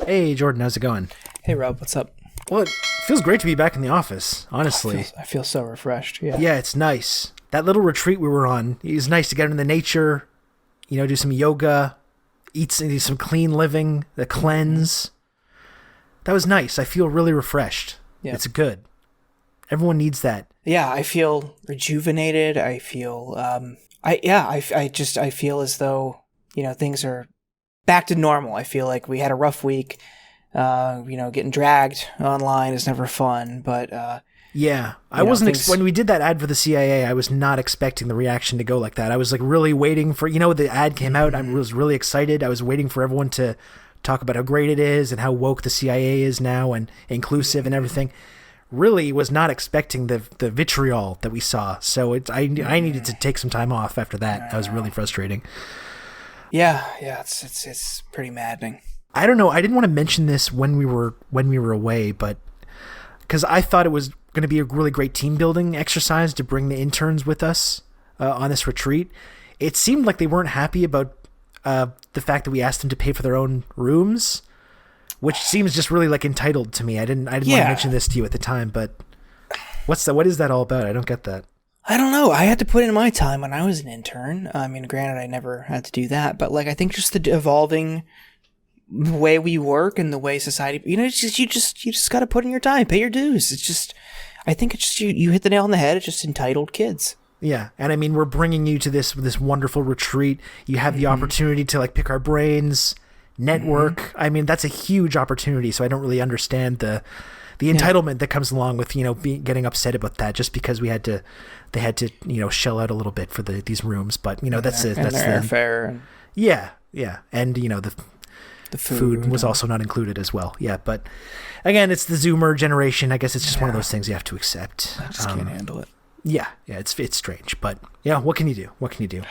Hey, Jordan, how's it going? Hey, Rob, what's up? Well, it feels great to be back in the office, honestly. I feel so refreshed, yeah. Yeah, it's nice. That little retreat we were on, it was nice to get into nature, do some yoga, eat some clean living, the cleanse. That was nice. I feel really refreshed. Yeah. It's good. Everyone needs that. Yeah, I feel rejuvenated. I feel, I feel as though, things are back to normal. I feel like we had a rough week. Getting dragged online is never fun, but yeah, I wasn't when we did that ad for the CIA, I was not expecting the reaction to go like that. I was like really waiting for, the ad came out. I was really excited. I was waiting for everyone to talk about how great it is and how woke the CIA is now and inclusive and everything. Really was not expecting the vitriol that we saw. So I needed to take some time off after that. That was really frustrating. Yeah, it's pretty maddening. I don't know. I didn't want to mention this when we were away, but because I thought it was going to be a really great team building exercise to bring the interns with us on this retreat. It seemed like they weren't happy about the fact that we asked them to pay for their own rooms, which seems just really like entitled to me. I didn't want to mention this to you at the time, but what is that all about? I don't get that. I don't know. I had to put in my time when I was an intern. I mean, granted, I never had to do that, but I think just the evolving way we work and the way society, you just got to put in your time, pay your dues. I think it's just you hit the nail on the head. It's just entitled kids. Yeah. And I mean, we're bringing you to this wonderful retreat. You have the opportunity to pick our brains, network. I mean, that's a huge opportunity. So I don't really understand the entitlement that comes along with, getting upset about that just because they had to, shell out a little bit for these rooms. But, that's the airfare. Yeah. And, the food was also not included as well. Yeah. But again, it's the Zoomer generation. I guess it's just one of those things you have to accept. I just can't handle it. Yeah. It's strange, but yeah, what can you do?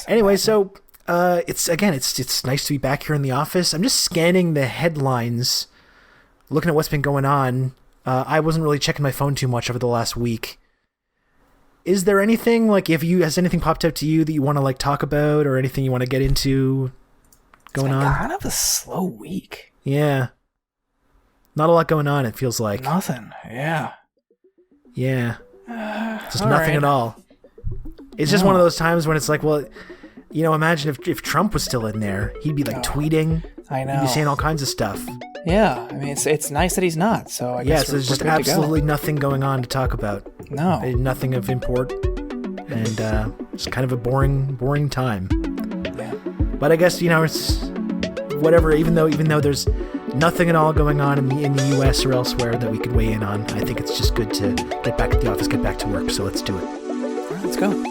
Anyway, so it's nice to be back here in the office. I'm just scanning the headlines, looking at what's been going on. I wasn't really checking my phone too much over the last week. Is there anything has anything popped up to you that you want to talk about or anything you want to get into going on? Kind of a slow week. Yeah. Not a lot going on, it feels like. Nothing. Yeah. Yeah. Just nothing at all. It's just one of those times when it's imagine if Trump was still in there, he'd be tweeting. I know. He'd be saying all kinds of stuff. Yeah. I mean, it's nice that he's not. So I guess there's just absolutely nothing going on to talk about. No. Nothing of import. And it's kind of a boring time. Yeah. But I guess, it's whatever, even though there's nothing at all going on in the US or elsewhere that we could weigh in on, I think it's just good to get back at the office, get back to work. So let's do it. All right, let's go.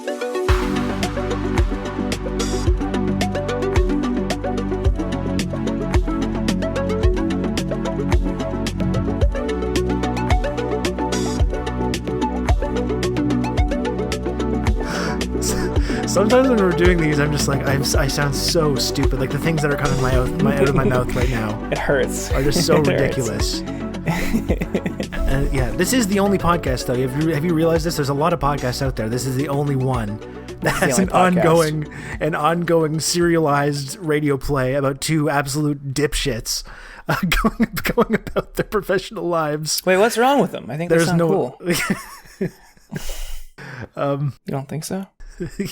Sometimes when we're doing these, I'm just I sound so stupid. The things that are coming out of my mouth right now. It hurts. Are just so ridiculous. Yeah, this is the only podcast, though. Have you realized this? There's a lot of podcasts out there. This is the only one that has an ongoing serialized radio play about two absolute dipshits going about their professional lives. Wait, what's wrong with them? I think that's cool. You don't think so?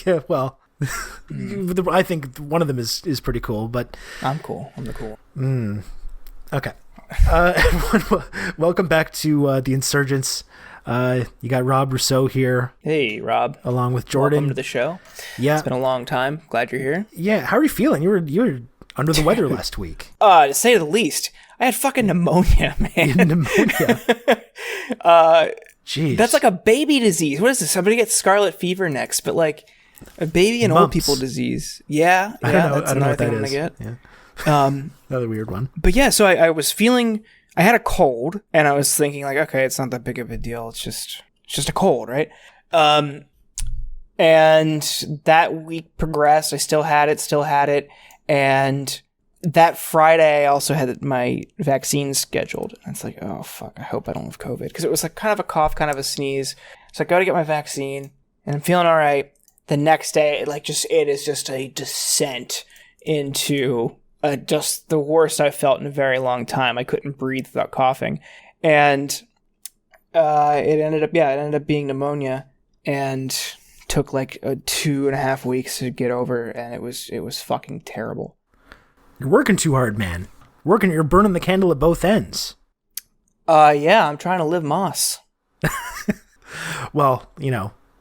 Yeah, well, I think one of them is pretty cool, but I'm cool. I'm the cool. Okay. Everyone, welcome back to The Insurgents. You got Rob Rousseau here. Hey, Rob. Along with Jordan. Welcome to the show. Yeah. It's been a long time. Glad you're here. Yeah. How are you feeling? You were under the weather last week. To say the least. I had fucking pneumonia, man. Pneumonia. Jeez. That's like a baby disease. What is this? Somebody gets scarlet fever next, but a baby and old people disease. Yeah. I don't know. That's I don't know another what thing that I'm is. gonna get. Another weird one. But yeah, so I was feeling, I had a cold and I was thinking okay, it's not that big of a deal. It's just a cold, right? And that week progressed. I still had it. And that Friday, I also had my vaccine scheduled. And it's oh, fuck, I hope I don't have COVID. Because it was kind of a cough, kind of a sneeze. So I go to get my vaccine, and I'm feeling all right. The next day, it is just a descent into just the worst I've felt in a very long time. I couldn't breathe without coughing. And it ended up being pneumonia, and took like 2.5 weeks to get over, and it was fucking terrible. You're working too hard, man. You're burning the candle at both ends. Yeah, I'm trying to live Moss. Well,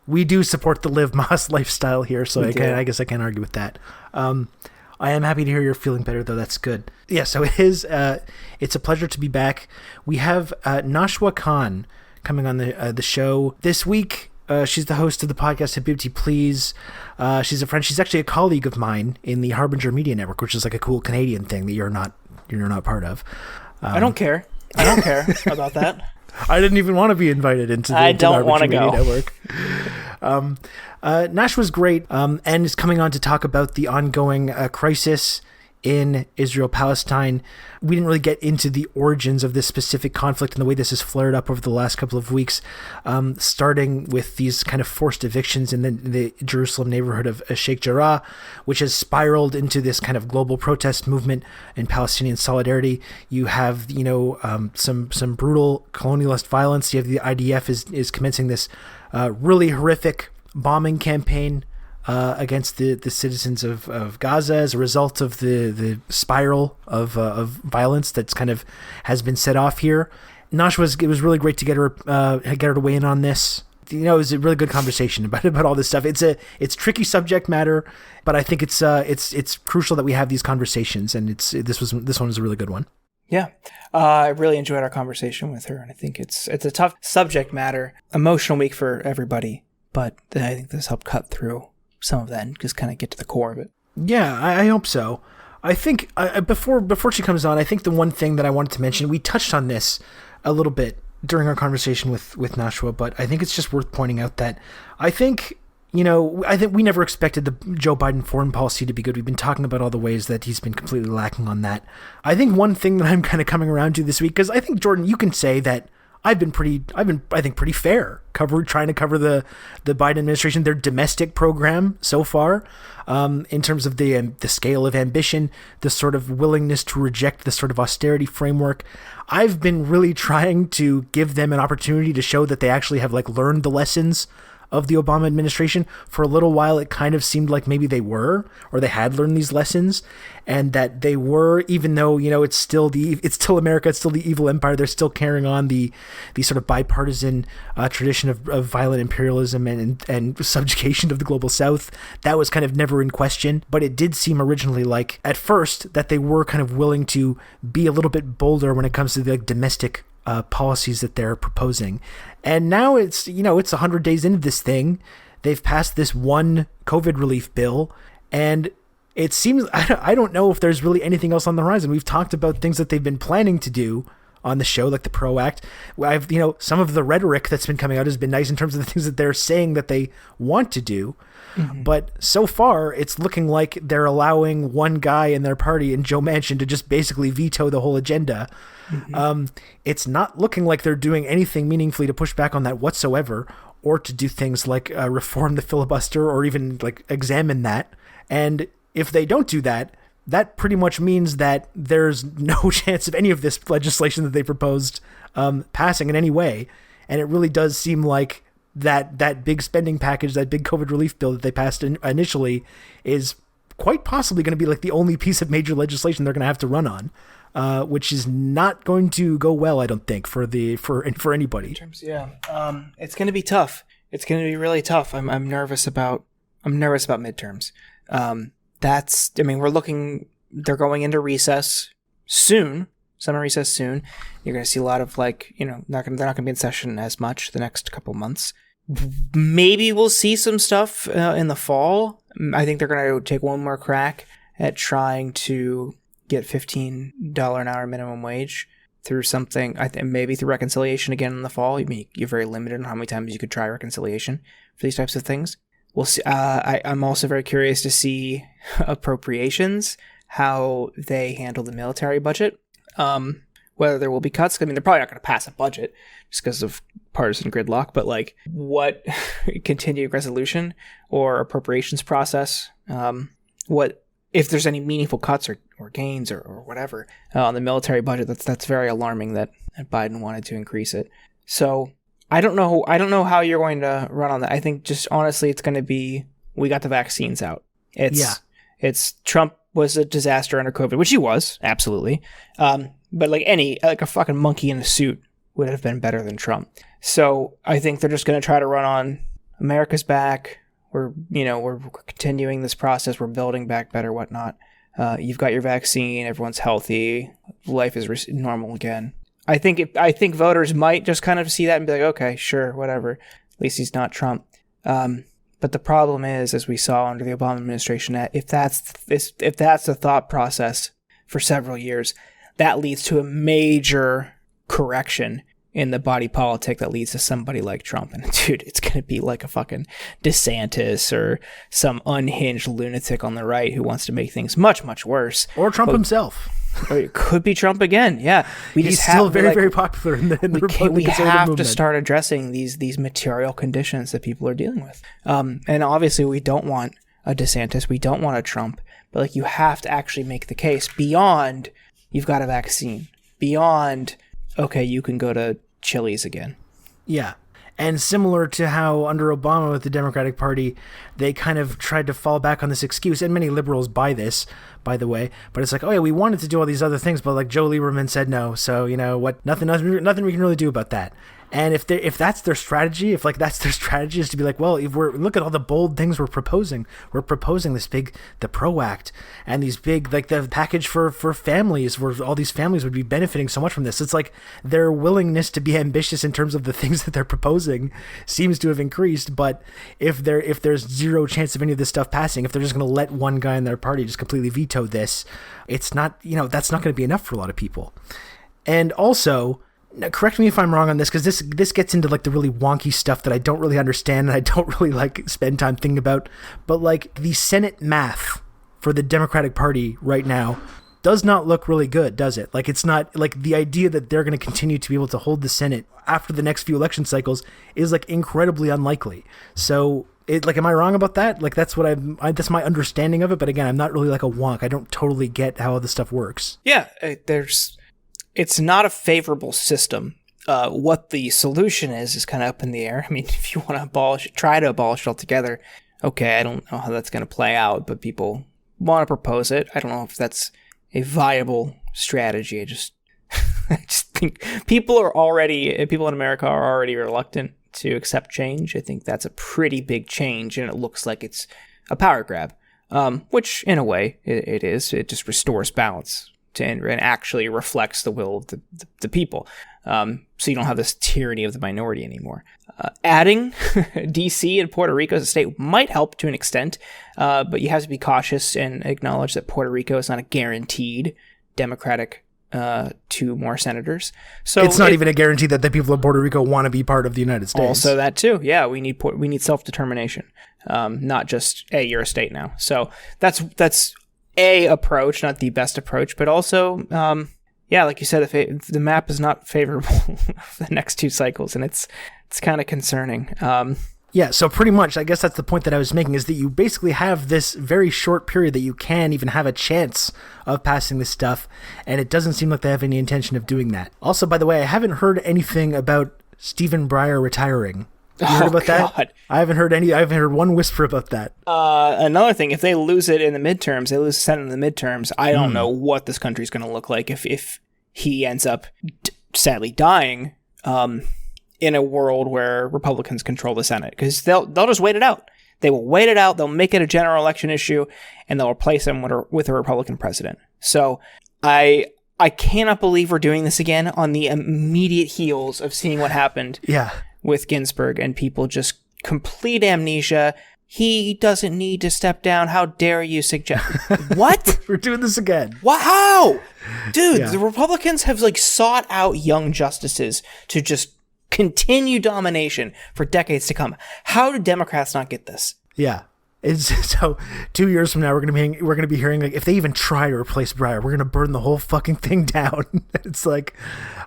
we do support the Live Moss lifestyle here, so I guess I can't argue with that. I am happy to hear you're feeling better, though. That's good. Yeah, so it's a pleasure to be back. We have Nashwa Khan coming on the show this week. She's the host of the podcast Habibti Please. She's a friend. She's actually a colleague of mine in the Harbinger Media Network, which is like a cool Canadian thing that you're not part of. I don't care. I don't care about that. I didn't even want to be invited into the Harbinger Media Network. Nash was great and is coming on to talk about the ongoing crisis in Israel-Palestine. We didn't really get into the origins of this specific conflict and the way this has flared up over the last couple of weeks, starting with these kind of forced evictions in the Jerusalem neighborhood of Sheikh Jarrah, which has spiraled into this kind of global protest movement in Palestinian solidarity. You have, some brutal colonialist violence. You have the IDF is commencing this really horrific bombing campaign against the citizens of Gaza as a result of the spiral of violence that's kind of has been set off here. Nash it was really great to get her to weigh in on this. It was a really good conversation about all this stuff. It's tricky subject matter, but I think it's crucial that we have these conversations, and this one was a really good one. Yeah, I really enjoyed our conversation with her, and I think it's a tough subject matter, emotional week for everybody, but I think this helped cut through some of that and just kind of get to the core of it. Yeah, I hope so. I think before she comes on, I think the one thing that I wanted to mention, we touched on this a little bit during our conversation with Nashwa, but I think it's just worth pointing out that I think we never expected the Joe Biden foreign policy to be good. We've been talking about all the ways that he's been completely lacking on that. I think one thing that I'm kind of coming around to this week, because I think, Jordan, you can say that I've been pretty fair trying to cover the Biden administration, their domestic program so far, in terms of the scale of ambition, the sort of willingness to reject the sort of austerity framework. I've been really trying to give them an opportunity to show that they actually have learned the lessons of the Obama administration. For a little while, it kind of seemed like maybe they were, or they had learned these lessons, and that they were, even though, it's still America, it's still the evil empire, they're still carrying on the sort of bipartisan tradition of violent imperialism and subjugation of the global South. That was kind of never in question, but it did seem originally like, at first, that they were kind of willing to be a little bit bolder when it comes to the domestic policies that they're proposing. And now it's 100 days into this thing. They've passed this one COVID relief bill, and it seems, I don't know if there's really anything else on the horizon. We've talked about things that they've been planning to do on the show, like the PRO Act. Some of the rhetoric that's been coming out has been nice in terms of the things that they're saying that they want to do. Mm-hmm. But so far, it's looking like they're allowing one guy in their party, in Joe Manchin, to just basically veto the whole agenda. Mm-hmm. It's not looking like they're doing anything meaningfully to push back on that whatsoever, or to do things like reform the filibuster, or even examine that. And if they don't do that, that pretty much means that there's no chance of any of this legislation that they proposed passing in any way. And it really does seem like that big spending package, that big COVID relief bill that they passed initially, is quite possibly going to be the only piece of major legislation they're going to have to run on, which is not going to go well, I don't think, for anybody. It's going to be tough. It's going to be really tough. I'm nervous about midterms. They're going into recess soon. Summer recess soon. You're going to see a lot of they're not going to be in session as much the next couple months. Maybe we'll see some stuff in the fall. I think they're going to take one more crack at trying to get $15 an hour minimum wage through something. I think maybe through reconciliation again in the fall. You're very limited on how many times you could try reconciliation for these types of things. We'll see. I'm also very curious to see appropriations, how they handle the military budget. Whether there will be cuts. I mean, they're probably not going to pass a budget just because of partisan gridlock, but what continued resolution or appropriations process, what if there's any meaningful cuts or gains or whatever on the military budget, that's very alarming that Biden wanted to increase it. So I don't know how you're going to run on that. I think just honestly, it's going to be, we got the vaccines out. It's Trump was a disaster under COVID, which he was, absolutely. But like a fucking monkey in a suit would have been better than Trump. So I think they're just going to try to run on America's back. We're continuing this process. We're building back better, whatnot. You've got your vaccine. Everyone's healthy. Life is normal again. I think voters might just kind of see that and be like, okay, sure, whatever. At least he's not Trump. But the problem is, as we saw under the Obama administration, that if that's the thought process for several years, that leads to a major correction in the body politic that leads to somebody like Trump. And dude, it's going to be like a fucking DeSantis or some unhinged lunatic on the right who wants to make things much, much worse. Or Trump himself. Or it could be Trump again. Yeah. He's still very popular in the Republican we have movement. To start addressing these material conditions that people are dealing with. And obviously we don't want a DeSantis. We don't want a Trump. But like, you have to actually make the case beyond you've got a vaccine. Beyond, okay, you can go to Chili's again. Yeah. And similar to how under Obama with the Democratic Party, they kind of tried to fall back on this excuse, and many liberals buy this, by the way, but it's like, oh yeah, we wanted to do all these other things, but like Joe Lieberman said no, so you know what, nothing we can really do about that. And if that's their strategy, if like that's their strategy is to be like, well, if look at all the bold things we're proposing this big, the PRO Act and these big, like the package for families where all these families would be benefiting so much from this. It's like their willingness to be ambitious in terms of the things that they're proposing seems to have increased. But if there's zero chance of any of this stuff passing, if they're just going to let one guy in their party just completely veto this, it's not, that's not going to be enough for a lot of people. And also, now, correct me if I'm wrong on this, because this gets into like the really wonky stuff that I don't really understand and I don't really like spend time thinking about. But like the Senate math for the Democratic Party right now does not look really good, does it? Like, it's not like the idea that they're going to continue to be able to hold the Senate after the next few election cycles is like incredibly unlikely. So am I wrong about that? Like, that's what that's my understanding of it. But again, I'm not really like a wonk. I don't totally get how all this stuff works. Yeah, it's not a favorable system. What the solution is kind of up in the air. I mean, if you want to try to abolish it altogether, okay, I don't know how that's going to play out, but people want to propose it. I don't know if that's a viable strategy. I just think people in America are already reluctant to accept change. I think that's a pretty big change, and it looks like it's a power grab, which in a way it is. It just restores balance and actually reflects the will of the people. So you don't have this tyranny of the minority anymore. Adding D.C. and Puerto Rico as a state might help to an extent, but you have to be cautious and acknowledge that Puerto Rico is not a guaranteed Democratic 2 more senators. So it's not even a guarantee that the people of Puerto Rico want to be part of the United States. Also that too. Yeah, we need self-determination, not just, hey, you're a state now. So that's a approach, not the best approach, but also, like you said, if the map is not favorable for the next 2 cycles, and it's kind of concerning. Yeah, so pretty much, I guess that's the point that I was making, is that you basically have this very short period that you can even have a chance of passing this stuff, and it doesn't seem like they have any intention of doing that. Also, by the way, I haven't heard anything about Stephen Breyer retiring. You heard about that? I haven't heard one whisper about that. Another thing, if they lose it in the midterms, they lose the Senate in the midterms, I don't know what this country's going to look like if he ends up sadly dying in a world where Republicans control the Senate, because they'll just wait it out. They will wait it out. They'll make it a general election issue, and they'll replace him with a Republican president. So I cannot believe we're doing this again on the immediate heels of seeing what happened. Yeah. With Ginsburg, and people just complete amnesia. He doesn't need to step down. How dare you suggest? What? We're doing this again. Wow. Dude, The Republicans have sought out young justices to just continue domination for decades to come. How do Democrats not get this? Yeah. So 2 years from now, we're gonna be hearing like, if they even try to replace Breyer, we're gonna burn the whole fucking thing down. It's like,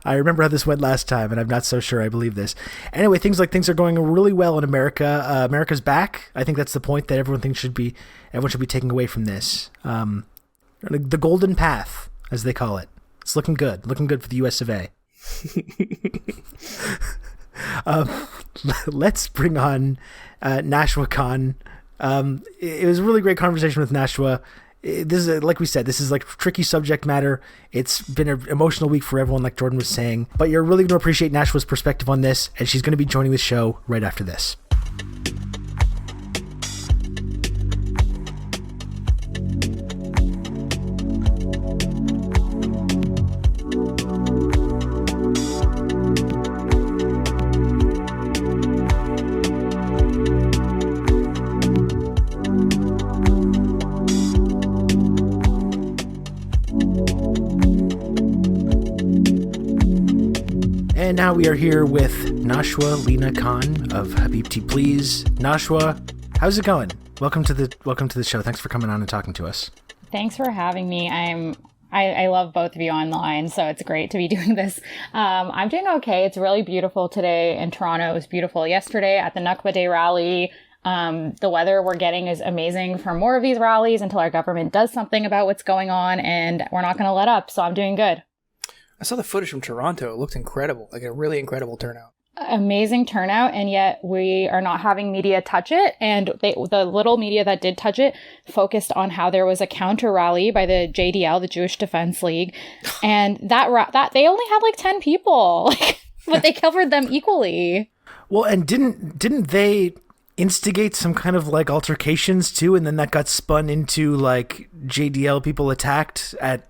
I remember how this went last time, and I'm not so sure I believe this. Anyway, things are going really well in America. America's back. I think that's the point that everyone should be taking away from this. The golden path, as they call it. It's looking good for the U.S. of A. Let's bring on Nashwa Khan. It was a really great conversation with Nashwa. This is, like we said, this is like tricky subject matter. It's been an emotional week for everyone, like Jordan was saying. But you're really going to appreciate Nashwa's perspective on this, and she's going to be joining the show right after this. And now we are here with Nashwa Lena Khan of Habibti Please. Nashwa, how's it going? Welcome to the show. Thanks for coming on and talking to us. Thanks for having me. I love both of you online, so it's great to be doing this. I'm doing okay. It's really beautiful today in Toronto. It was beautiful yesterday at the Nakba Day rally. The weather we're getting is amazing for more of these rallies until our government does something about what's going on, and we're not going to let up. So I'm doing good. I saw the footage from Toronto. It looked incredible, like a really incredible turnout. Amazing turnout, and yet we are not having media touch it. And the little media that did touch it focused on how there was a counter rally by the JDL, the Jewish Defense League, and that they only had like 10 people, but they covered them equally. Well, and didn't they instigate some kind of like altercations too, and then that got spun into like JDL people attacked at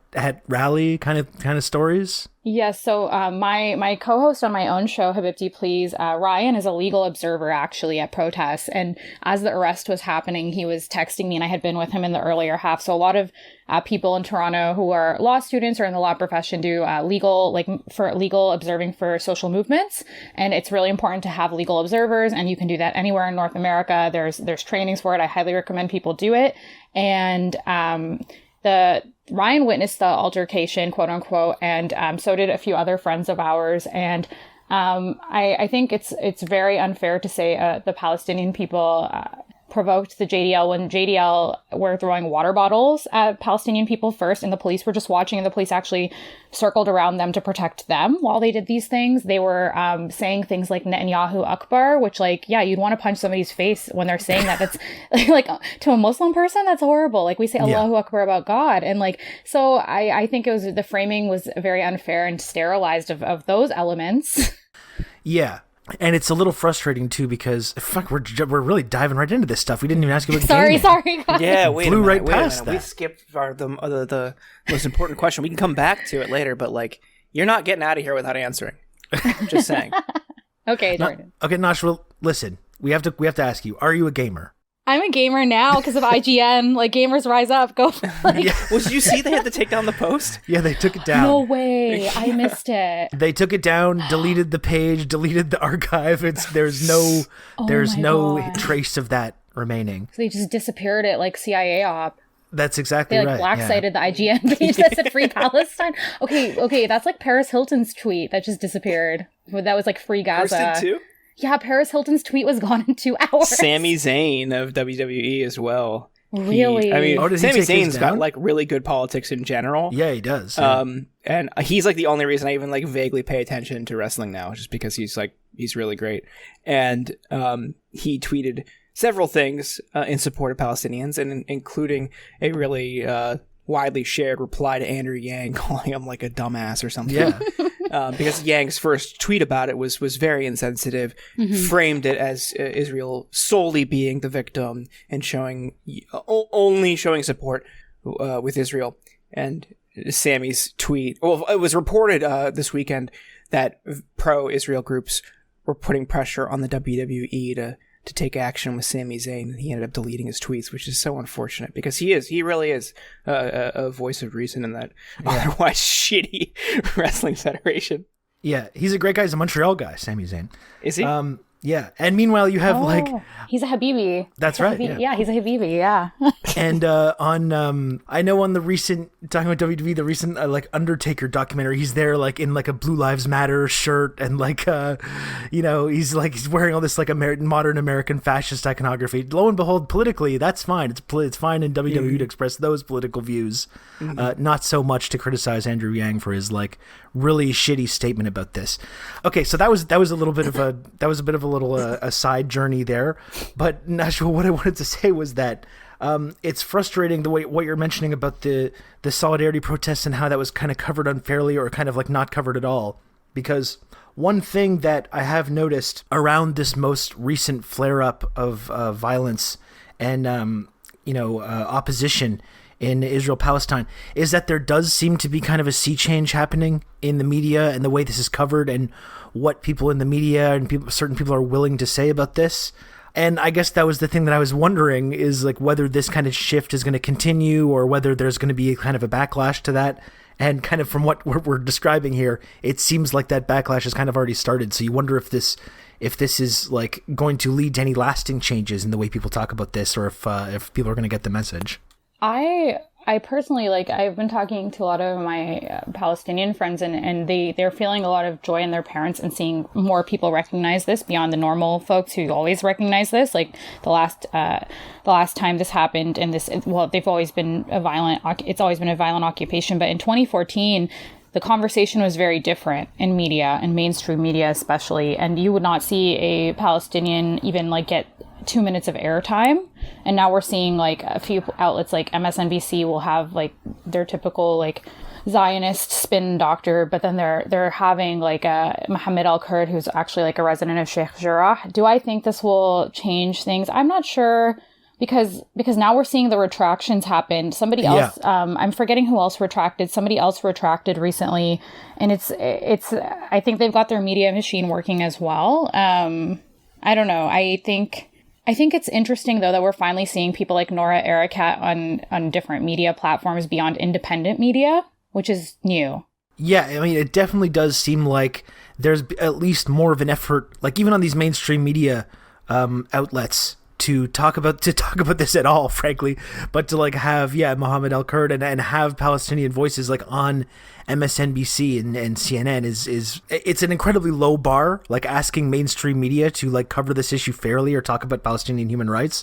rally kind of stories? Yes. So my co-host on my own show, Habibti Please, Ryan, is a legal observer actually at protests. And as the arrest was happening, he was texting me, and I had been with him in the earlier half. So a lot of people in Toronto who are law students or in the law profession do legal observing for social movements. And it's really important to have legal observers, and you can do that anywhere in North America. There's trainings for it. I highly recommend people do it. And Ryan witnessed the altercation, quote unquote, and so did a few other friends of ours. And I think it's very unfair to say the Palestinian people provoked the JDL when JDL were throwing water bottles at Palestinian people first, and the police were just watching, and the police actually circled around them to protect them while they did these things. They were saying things like Netanyahu Akbar, which you'd want to punch somebody's face when they're saying that. That's like to a Muslim person, that's horrible. Like we say Allahu Akbar about God. And so I think the framing was very unfair and sterilized of those elements. Yeah. And it's a little frustrating too, because we're really diving right into this stuff. We didn't even ask you about sorry, guys. Yeah, wait Flew a minute, right wait past a minute. that. We skipped the most important question. We can come back to it later, but you're not getting out of here without answering. Just saying. Okay, Jordan. Okay, Nashwa, listen. We have to ask you: are you a gamer? I'm a gamer now because of IGN. Gamers rise up. Go. Well, did you see they had to take down the post? Yeah, they took it down. No way. I missed it. They took it down, deleted the page, deleted the archive. There's no trace of that remaining. So they just disappeared it like CIA op. That's exactly right. They black-sided the IGN page that said Free Palestine. Okay, that's like Paris Hilton's tweet that just disappeared. That was like Free Gaza. Hers did too? Yeah, Paris Hilton's tweet was gone in 2 hours. Sami Zayn of WWE as well. Really? Sami Zayn's got really good politics in general. Yeah, he does. Yeah. And he's the only reason I even vaguely pay attention to wrestling now, just because he's really great. And he tweeted several things in support of Palestinians, and including a really widely shared reply to Andrew Yang calling him a dumbass or something. Yeah. Because Yang's first tweet about it was very insensitive, framed it as Israel solely being the victim and only showing support with Israel. And Sami's tweet, well, it was reported this weekend that pro-Israel groups were putting pressure on the WWE to take action with Sami Zayn, and he ended up deleting his tweets, which is so unfortunate because he really is a voice of reason in that otherwise shitty wrestling federation. Yeah, he's a great guy. He's a Montreal guy, Sami Zayn. Is he? Yeah, and meanwhile you have he's a Habibi. That's right. Yeah. Yeah, he's a Habibi. Yeah. And on I know on the recent, talking about WWE, the recent Undertaker documentary, he's there in a Blue Lives Matter shirt, and he's wearing all this modern American fascist iconography. Lo and behold, politically that's fine. It's fine in WWE to express those political views. Not so much to criticize Andrew Yang for his really shitty statement about this. Okay, so that was a little bit of a side journey there. But Nashwa, what I wanted to say was that it's frustrating the way what you're mentioning about the solidarity protests and how that was kind of covered unfairly or kind of not covered at all. Because one thing that I have noticed around this most recent flare-up of violence and opposition in Israel-Palestine is that there does seem to be kind of a sea change happening in the media and the way this is covered and what people in the media and certain people are willing to say about this. And I guess that was the thing that I was wondering is whether this kind of shift is going to continue or whether there's going to be kind of a backlash to that. And kind of from what we're describing here, it seems like that backlash has kind of already started. So you wonder if this is going to lead to any lasting changes in the way people talk about this, or if people are going to get the message. I personally, I've been talking to a lot of my Palestinian friends, and they're feeling a lot of joy in their parents and seeing more people recognize this beyond the normal folks who always recognize this. The last time this happened, and they've always been it's always been a violent occupation. But in 2014, the conversation was very different in media, and mainstream media especially, and you would not see a Palestinian even get 2 minutes of airtime. And now we're seeing a few outlets like MSNBC will have their typical Zionist spin doctor, but then they're having a Mohammed Al-Kurd, who's actually a resident of Sheikh Jarrah. Do I think this will change things? I'm not sure, because now we're seeing the retractions happen. Somebody else, I'm forgetting who else retracted. Somebody else retracted recently, and it's I think they've got their media machine working as well. I don't know. I think it's interesting, though, that we're finally seeing people like Nora Erakat on different media platforms beyond independent media, which is new. Yeah, I mean, it definitely does seem like there's at least more of an effort, even on these mainstream media outlets, to talk about this at all, frankly, but to have Mohammed Al-Kurd and have Palestinian voices on MSNBC and CNN is it's an incredibly low bar, asking mainstream media to cover this issue fairly or talk about Palestinian human rights.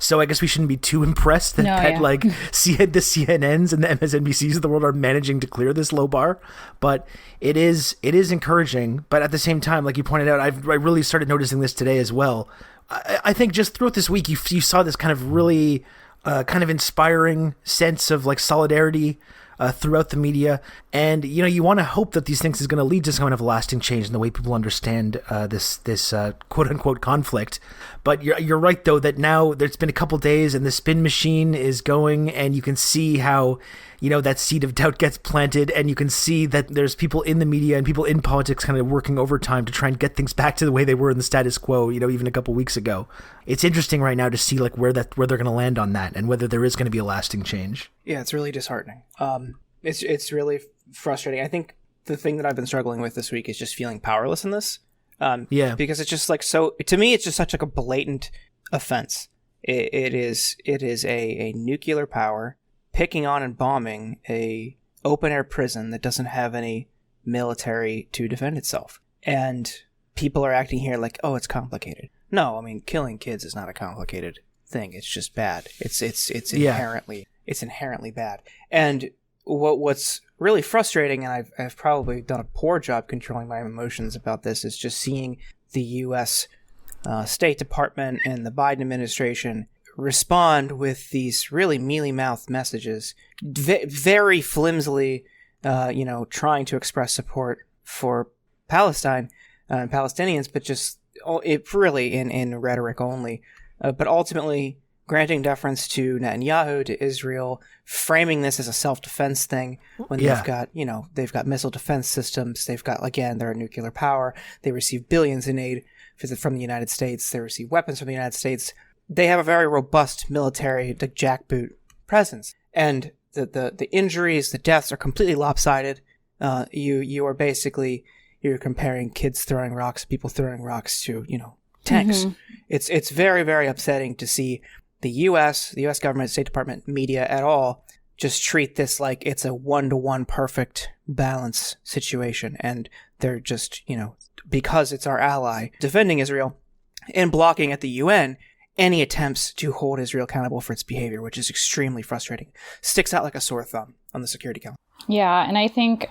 So I guess we shouldn't be too impressed that the CNNs and the MSNBCs of the world are managing to clear this low bar. But it is encouraging. But at the same time, like you pointed out, I really started noticing this today as well. I think just throughout this week, you saw this kind of really kind of inspiring sense of solidarity throughout the media. And, you want to hope that these things is going to lead to some kind of lasting change in the way people understand this quote unquote conflict. But you're right, though, that now there's been a couple days and the spin machine is going, and you can see how, that seed of doubt gets planted, and you can see that there's people in the media and people in politics kind of working overtime to try and get things back to the way they were in the status quo, even a couple weeks ago. It's interesting right now to see where they're going to land on that and whether there is going to be a lasting change. Yeah, it's really disheartening. It's really frustrating. I think the thing that I've been struggling with this week is just feeling powerless in this. Because it's just so, to me, it's just such a blatant offense. It is a nuclear power picking on and bombing a open air prison that doesn't have any military to defend itself. And people are acting here oh, it's complicated. No, I mean, killing kids is not a complicated thing. It's just bad. It's inherently bad. And what's really frustrating, and I've probably done a poor job controlling my emotions about this, is just seeing the U.S. State Department and the Biden administration respond with these really mealy-mouthed messages, very flimsily, trying to express support for Palestine and Palestinians, but just it really in rhetoric only. But ultimately granting deference to Netanyahu, to Israel, framing this as a self-defense thing when they've got missile defense systems. They've got, again, they're a nuclear power. They receive billions in aid from the United States. They receive weapons from the United States. They have a very robust military, jackboot presence. And the injuries, the deaths are completely lopsided. You are basically you're comparing kids throwing rocks, people throwing rocks to, tanks. It's very, very upsetting to see the U.S. government, State Department, media at all just treat this like it's a one-to-one perfect balance situation. And they're just, because it's our ally defending Israel and blocking at the UN any attempts to hold Israel accountable for its behavior, which is extremely frustrating. Sticks out like a sore thumb on the Security Council. Yeah, and I think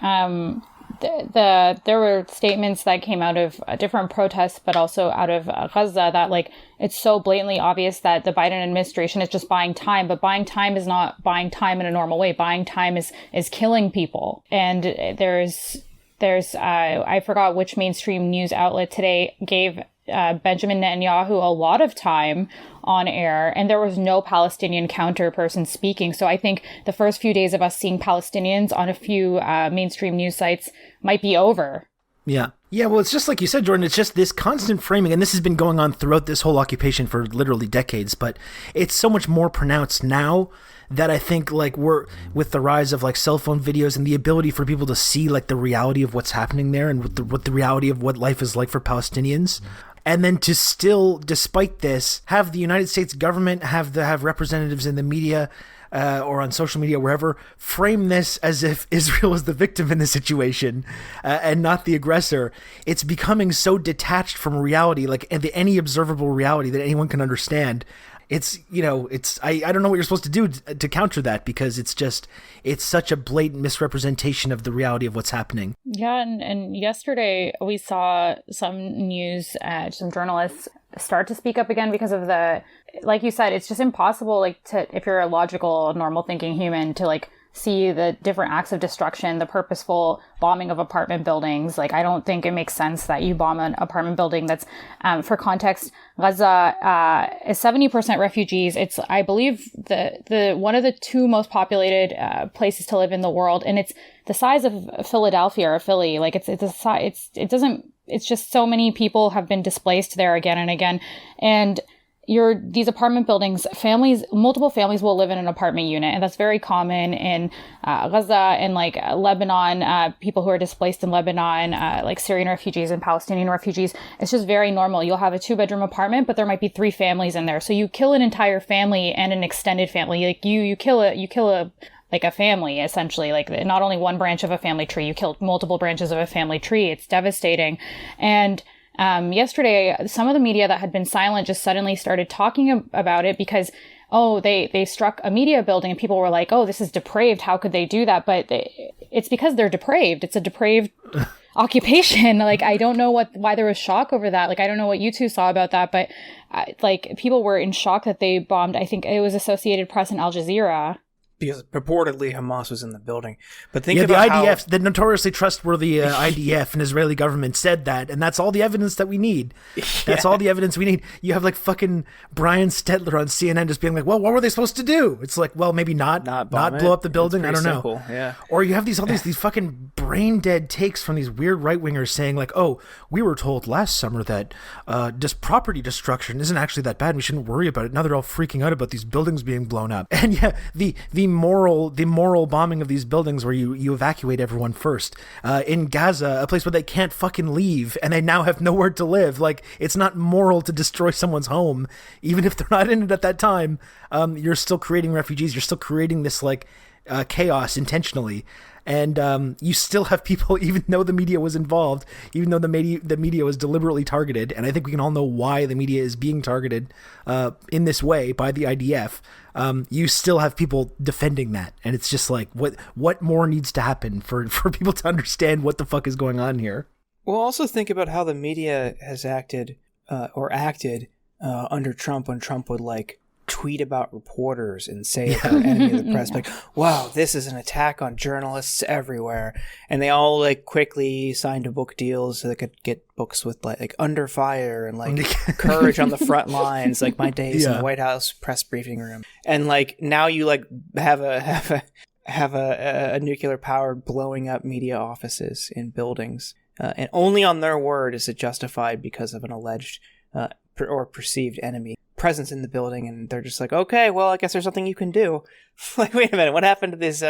there were statements that came out of different protests, but also out of Gaza, that like it's so blatantly obvious that the Biden administration is just buying time, but buying time is not buying time in a normal way. Buying time is killing people. And there's I forgot which mainstream news outlet today gave Benjamin Netanyahu a lot of time on air, and there was no Palestinian counter person speaking. So I think the first few days of us seeing Palestinians on a few mainstream news sites might be over. Yeah. Yeah, well, it's just like you said, Jordan, it's just this constant framing, and this has been going on throughout this whole occupation for literally decades, but it's so much more pronounced now that I think like we're with the rise of like cell phone videos and the ability for people to see like the reality of what's happening there and what the reality of what life is like for Palestinians. And then to still, despite this, have the United States government have representatives in the media or on social media, wherever, frame this as if Israel is the victim in the situation and not the aggressor. It's becoming so detached from reality, like any observable reality that anyone can understand. It's, I don't know what you're supposed to do to counter that, because it's such a blatant misrepresentation of the reality of what's happening. Yeah. And yesterday we saw some news, some journalists start to speak up again because of like you said, it's just impossible, like if you're a logical, normal thinking human, to like see the different acts of destruction, the purposeful bombing of apartment buildings. Like, I don't think it makes sense that you bomb an apartment building that's, for context, Gaza is 70% refugees. It's, I believe, the one of the two most populated places to live in the world, and it's the size of Philadelphia or Philly. Like, it's just so many people have been displaced there again and again, and these apartment buildings, multiple families will live in an apartment unit. And that's very common in Gaza and like Lebanon, people who are displaced in Lebanon, like Syrian refugees and Palestinian refugees. It's just very normal. You'll have a 2-bedroom apartment, but there might be 3 families in there. So you kill an entire family and an extended family. Like you kill a family, essentially, like not only one branch of a family tree, you killed multiple branches of a family tree. It's devastating. And yesterday, some of the media that had been silent just suddenly started talking about it because, they struck a media building and people were like, this is depraved. How could they do that? But it's because they're depraved. It's a depraved occupation. Like, I don't know why there was shock over that. Like, I don't know what you two saw about that, but like people were in shock that they bombed. I think it was Associated Press and Al Jazeera. Because purportedly Hamas was in the building. But think about the IDF, the notoriously trustworthy IDF and Israeli government said that, and that's all the evidence that we need. That's all the evidence we need. You have like fucking Brian Stetler on CNN just being like, well, what were they supposed to do? It's like, well, maybe not blow up the building. I don't know. Yeah. Or you have these fucking brain dead takes from these weird right wingers saying like, we were told last summer that just property destruction isn't actually that bad. We shouldn't worry about it. Now they're all freaking out about these buildings being blown up. And yeah, the moral bombing of these buildings where you evacuate everyone first. In Gaza, a place where they can't fucking leave and they now have nowhere to live. Like, it's not moral to destroy someone's home, even if they're not in it at that time. You're still creating refugees. You're still creating this like chaos intentionally. And you still have people, even though the media was involved, even though the media was deliberately targeted, and I think we can all know why the media is being targeted in this way by the IDF, you still have people defending that. And it's just like, what more needs to happen for people to understand what the fuck is going on here? Well, also think about how the media has acted under Trump, when Trump would like tweet about reporters and say they're enemy of the press, like, wow, this is an attack on journalists everywhere. And they all like quickly signed a book deal so they could get books with like Under Fire and like Courage on the Front Lines, like My Days in the White House press briefing room. And like now you like have a nuclear power blowing up media offices in buildings, and only on their word is it justified because of an alleged or perceived enemy. presence in the building, and they're just like, okay, well, I guess there's nothing you can do. Like, wait a minute, what happened to these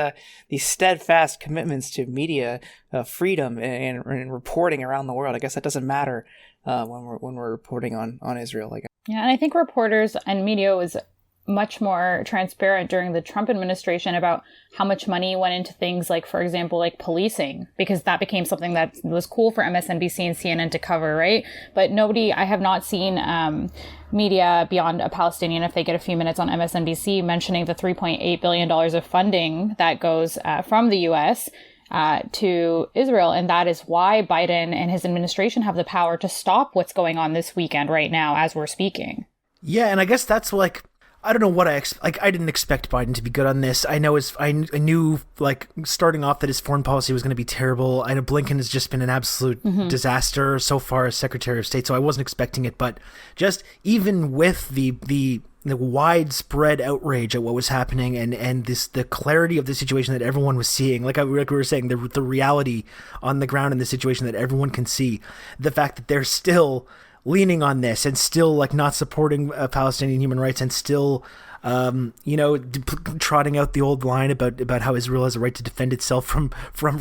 steadfast commitments to media freedom and reporting around the world? I guess that doesn't matter when we're reporting on Israel. Like, yeah, and I think reporters and media was much more transparent during the Trump administration about how much money went into things like, for example, like policing, because that became something that was cool for MSNBC and CNN to cover, right? But I have not seen media beyond a Palestinian, if they get a few minutes on MSNBC, mentioning the $3.8 billion of funding that goes from the U.S. To Israel. And that is why Biden and his administration have the power to stop what's going on this weekend right now as we're speaking. Yeah, and I guess that's like, I don't know what I didn't expect Biden to be good on this. I knew like starting off that his foreign policy was going to be terrible. I know Blinken has just been an absolute disaster so far as Secretary of State, so I wasn't expecting it. But just even with the widespread outrage at what was happening and the clarity of the situation that everyone was seeing, like we were saying, the reality on the ground in the situation that everyone can see, the fact that they're still leaning on this and still like not supporting Palestinian human rights and still trotting out the old line about how Israel has a right to defend itself from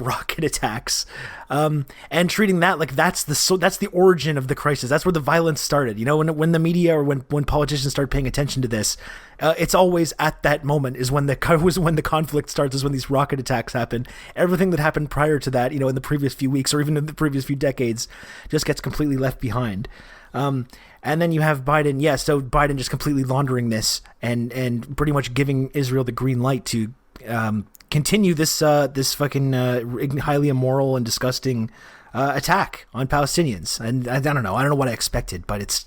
rocket attacks, and treating that like that's the origin of the crisis. That's where the violence started. When the media or when politicians start paying attention to this, it's always at that moment is when the conflict starts, is when these rocket attacks happen. Everything that happened prior to that, in the previous few weeks or even in the previous few decades, just gets completely left behind. And then you have Biden. Yeah, so Biden just completely laundering this and pretty much giving Israel the green light to continue this fucking highly immoral and disgusting attack on Palestinians. And I don't know what I expected, but it's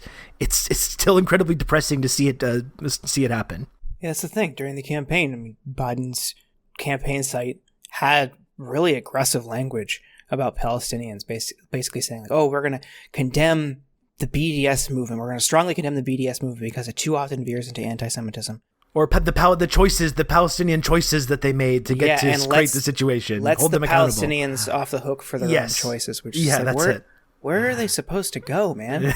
still incredibly depressing to see it happen. Yeah, that's the thing. During the campaign, I mean, Biden's campaign site had really aggressive language about Palestinians, basically saying like, "Oh, we're going to condemn the BDS movement. We're going to strongly condemn the BDS movement because it too often veers into anti-Semitism." Or the Palestinian choices that they made to get to create the situation. Let's hold the them accountable. Palestinians off the hook for their own choices. Which is like, that's it. Where are they supposed to go, man?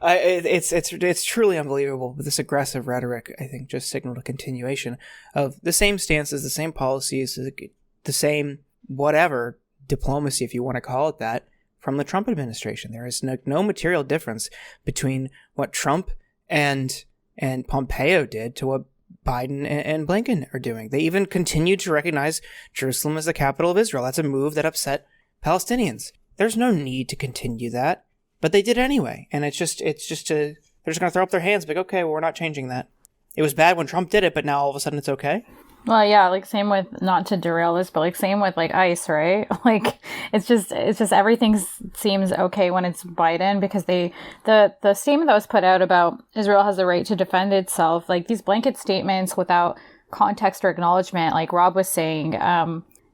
It's truly unbelievable. But this aggressive rhetoric, I think, just signaled a continuation of the same stances, the same policies, the same whatever diplomacy, if you want to call it that, from the Trump administration. There is no material difference between what Trump and Pompeo did to what Biden and Blinken are doing. They even continued to recognize Jerusalem as the capital of Israel. That's a move that upset Palestinians. There's no need to continue that, but they did anyway. And they're just going to throw up their hands like, okay, well, we're not changing that. It was bad when Trump did it, but now all of a sudden it's okay. Well, yeah, like same with, not to derail this, but like same with like ICE, right? Like it's just everything seems okay when it's Biden, because the statement that was put out about Israel has the right to defend itself, like these blanket statements without context or acknowledgement, like Rob was saying,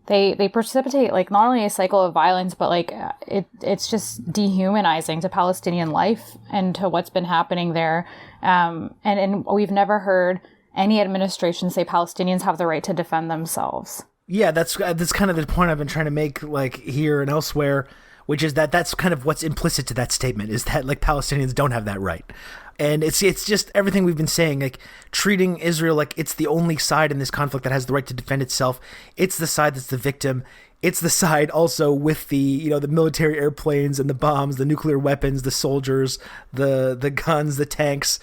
they precipitate like not only a cycle of violence, but like it's just dehumanizing to Palestinian life and to what's been happening there. And we've never heard any administration say Palestinians have the right to defend themselves. Yeah, that's kind of the point I've been trying to make, like here and elsewhere, which is that's kind of what's implicit to that statement, is that like Palestinians don't have that right. And it's just everything we've been saying, like treating Israel like it's the only side in this conflict that has the right to defend itself. It's the side that's the victim. It's the side also with the the military airplanes and the bombs, the nuclear weapons, the soldiers, the guns, the tanks.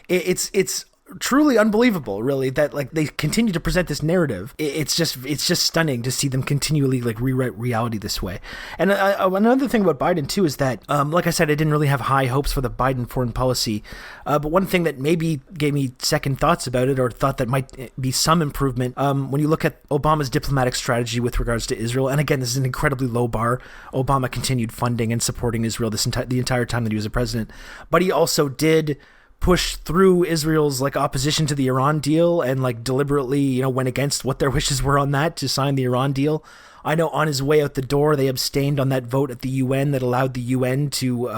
It's truly unbelievable, really, that like they continue to present this narrative. It's just stunning to see them continually like rewrite reality this way. And another thing about Biden too is that, like I said, I didn't really have high hopes for the Biden foreign policy. But one thing that maybe gave me second thoughts about it, or thought that might be some improvement, when you look at Obama's diplomatic strategy with regards to Israel, and again, this is an incredibly low bar. Obama continued funding and supporting Israel the entire time that he was a president, but he also did push through Israel's like opposition to the Iran deal and like deliberately, went against what their wishes were on that to sign the Iran deal I know on his way out the door, they abstained on that vote at the UN that allowed the UN to,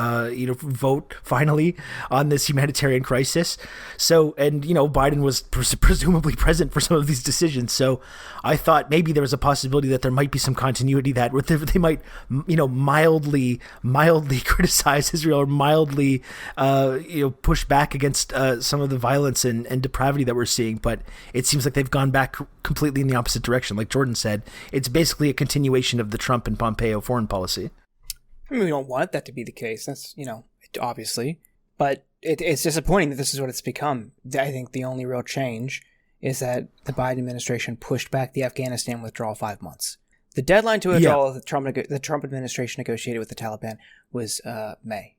vote finally on this humanitarian crisis. So, and, Biden was presumably present for some of these decisions. So I thought maybe there was a possibility that there might be some continuity that they might, mildly criticize Israel or mildly, push back against some of the violence and depravity that we're seeing. But it seems like they've gone back completely in the opposite direction. Like Jordan said, it's basically a continuation of the Trump and Pompeo foreign policy. I mean, we don't want that to be the case. That's, obviously. But it's disappointing that this is what it's become. I think the only real change is that the Biden administration pushed back the Afghanistan withdrawal 5 months. The deadline to withdraw the Trump administration negotiated with the Taliban was May.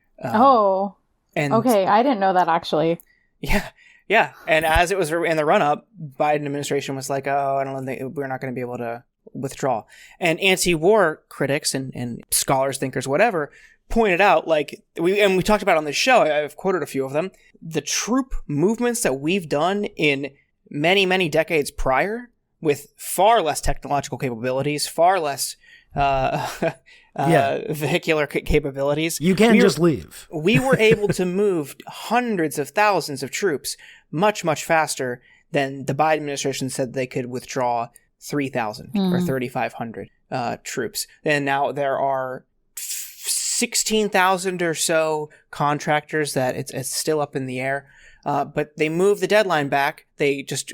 Okay. I didn't know that, actually. Yeah. And as it was in the run-up, Biden administration was like, I don't think we're not going to be able to withdraw. And anti-war critics and scholars, thinkers, whatever, pointed out, like, we talked about on this show, I've quoted a few of them, the troop movements that we've done in many, many decades prior with far less technological capabilities, far less vehicular capabilities. You can't just leave. We were able to move hundreds of thousands of troops much, much faster than the Biden administration said they could withdraw 3,000 or 3,500 troops. And now there are 16,000 or so contractors that it's still up in the air. But they moved the deadline back. They just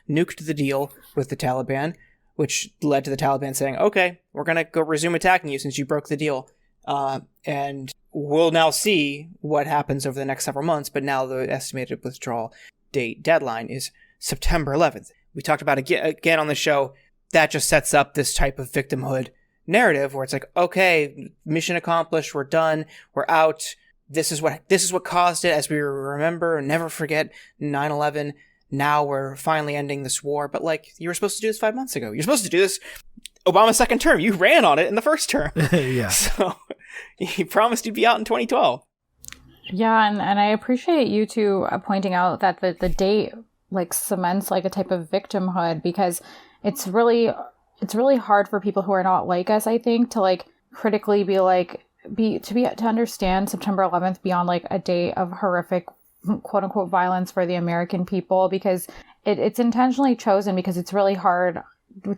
nuked the deal with the Taliban, which led to the Taliban saying, okay, we're going to go resume attacking you since you broke the deal. And we'll now see what happens over the next several months. But now the estimated withdrawal deadline is September 11th. We talked about again on the show. That just sets up this type of victimhood narrative where it's like, okay, mission accomplished. We're done. We're out. This is what caused it, as we remember and never forget 9/11. Now we're finally ending this war. But like, you were supposed to do this 5 months ago. You're supposed to do this Obama's second term. You ran on it in the first term. Yeah. So he promised he'd be out in 2012. Yeah, and I appreciate you two pointing out that the date like cements like a type of victimhood, because it's really hard for people who are not like us, I think, to like critically to understand September 11th beyond like a day of horrific quote unquote violence for the American people, because it's intentionally chosen, because it's really hard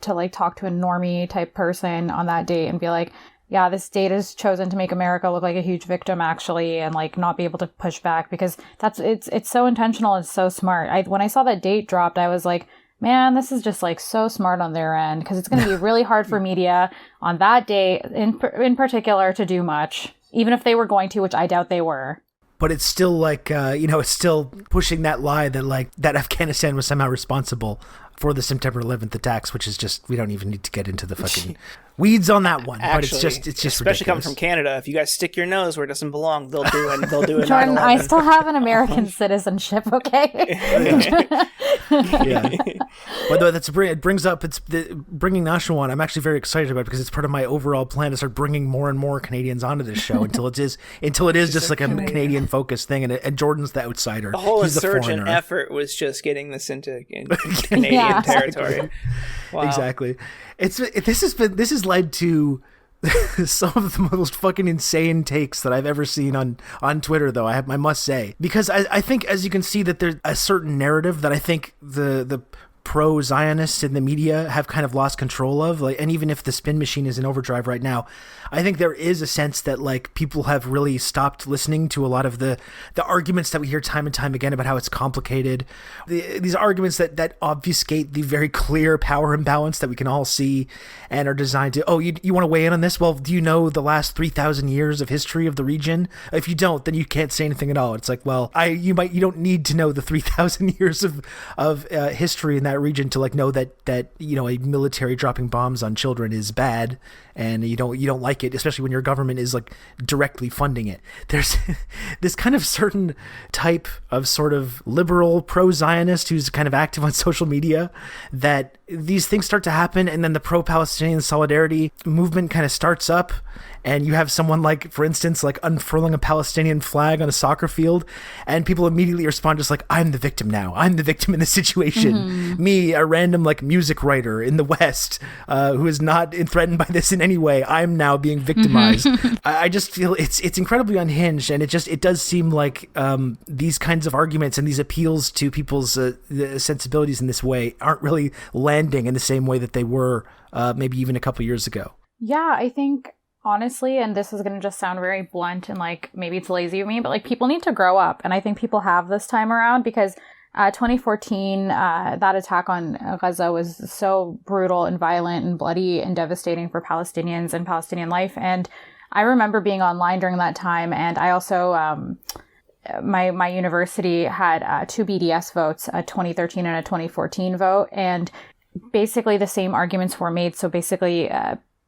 to like talk to a normie type person on that date and be like, yeah, this date is chosen to make America look like a huge victim actually, and like not be able to push back, because it's so intentional and so smart. When I saw that date dropped, I was like, man, this is just like so smart on their end, because it's going to be really hard for media on that day in particular to do much, even if they were going to, which I doubt they were. But it's still like, it's still pushing that lie that like that Afghanistan was somehow responsible for the September 11th attacks, which is just, we don't even need to get into the fucking weeds on that one. Actually, but it's just especially ridiculous. Coming from Canada, if you guys stick your nose where it doesn't belong, they'll do it. Jordan, I still have an American citizenship, okay? Yeah. By the way, it brings up, bringing Nashwa on, I'm actually very excited about it, because it's part of my overall plan to start bringing more and more Canadians onto this show until it is just like a Canadian focused thing, and Jordan's the outsider. The whole He's insurgent effort was just getting this into Canadian territory. Wow. Exactly. This has led to some of the most fucking insane takes that I've ever seen on Twitter, though, I must say, because I think, as you can see, that there's a certain narrative that I think the pro-Zionists in the media have kind of lost control of, like, and even if the spin machine is in overdrive right now, I think there is a sense that like people have really stopped listening to a lot of the arguments that we hear time and time again about how it's complicated. These arguments that obfuscate the very clear power imbalance that we can all see and are designed to, you want to weigh in on this? Well, do you know the last 3,000 years of history of the region? If you don't, then you can't say anything at all. It's like, well, you don't need to know the 3,000 years of history in that region to like know that a military dropping bombs on children is bad, and you don't like it, especially when your government is like directly funding it. There's this kind of certain type of sort of liberal pro-Zionist who's kind of active on social media that these things start to happen, and then the pro-Palestinian solidarity movement kind of starts up, and you have someone like, for instance, like unfurling a Palestinian flag on a soccer field, and people immediately respond just like, I'm the victim now. I'm the victim in this situation. Me, a random like music writer in the West who is not threatened by this in any way. I'm now being victimized. I just feel it's incredibly unhinged, and it does seem like these kinds of arguments and these appeals to people's sensibilities in this way aren't really landing in the same way that they were maybe even a couple years ago. Yeah, I think honestly, and this is going to just sound very blunt and like maybe it's lazy of me, but like people need to grow up. And I think people have this time around because 2014, that attack on Gaza was so brutal and violent and bloody and devastating for Palestinians and Palestinian life. And I remember being online during that time. And I also, my university had 2 BDS votes, a 2013 and a 2014 vote. And basically the same arguments were made. So basically,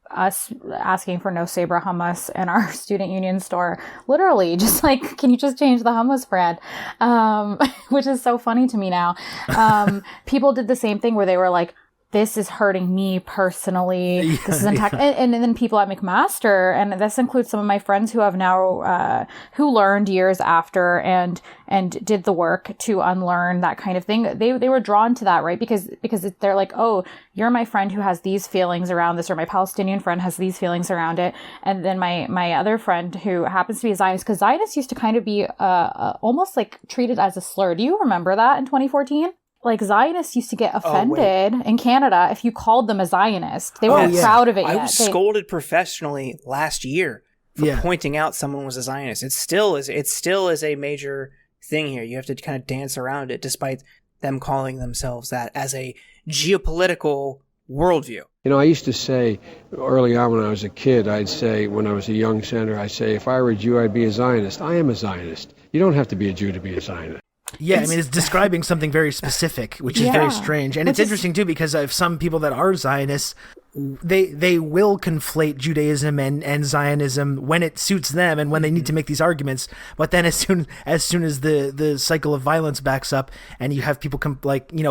us asking for no Sabra hummus in our student union store, literally just like, can you just change the hummus brand? Which is so funny to me now. People did the same thing where they were like, this is hurting me personally. This is and then people at McMaster, and this includes some of my friends who have now who learned years after and did the work to unlearn that kind of thing. They were drawn to that, right? Because they're like, oh, you're my friend who has these feelings around this, or my Palestinian friend has these feelings around it, and then my other friend who happens to be a Zionist, because Zionists used to kind of be almost like treated as a slur. Do you remember that in 2014? Like Zionists used to get offended in Canada if you called them a Zionist. They weren't proud of it yet. I was scolded professionally last year for pointing out someone was a Zionist. It still is a major thing here. You have to kind of dance around it, despite them calling themselves that as a geopolitical worldview. You know, I used to say early on when I was a kid, I'd say when I was a young senator, I'd say, if I were a Jew, I'd be a Zionist. I am a Zionist. You don't have to be a Jew to be a Zionist. Yeah, I mean, it's describing something very specific, which is very strange. And it's interesting, too, because of some people that are Zionists, they will conflate Judaism and Zionism when it suits them and when they need to make these arguments. But then as soon as the cycle of violence backs up and you have people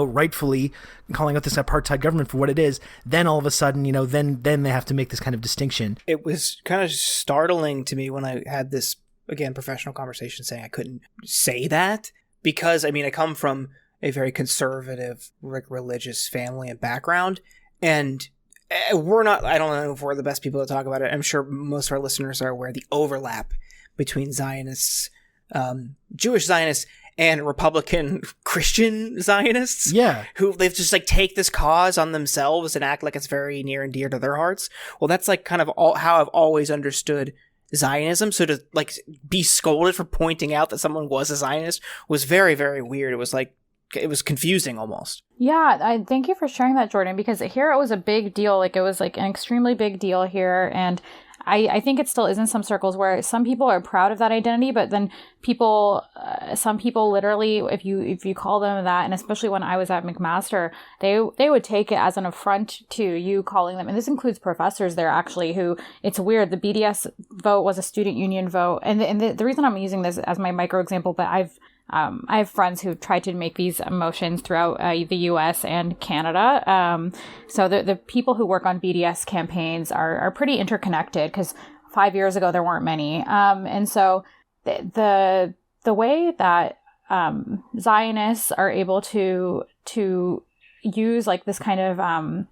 rightfully calling out this apartheid government for what it is, then all of a sudden, then they have to make this kind of distinction. It was kind of startling to me when I had this, again, professional conversation saying I couldn't say that. Because, I mean, I come from a very conservative, religious family and background, and we're not, I don't know if we're the best people to talk about it. I'm sure most of our listeners are aware of the overlap between Zionists, Jewish Zionists, and Republican Christian Zionists. Yeah. Who they've just like take this cause on themselves and act like it's very near and dear to their hearts. Well, that's like kind of how I've always understood Zionism. So to like be scolded for pointing out that someone was a Zionist was very, very weird. It was confusing almost. Yeah, I thank you for sharing that, Jordan, because here it was a big deal. Like it was like an extremely big deal here. And I think it still is in some circles where some people are proud of that identity, but then some people literally, if you call them that, and especially when I was at McMaster, they would take it as an affront to you calling them, and this includes professors there actually, who, it's weird, the BDS vote was a student union vote, and the reason I'm using this as my micro example, but I have friends who tried to make these motions throughout the U.S. and Canada. So the people who work on BDS campaigns are pretty interconnected because 5 years ago there weren't many. And so the way that Zionists are able to use like this kind of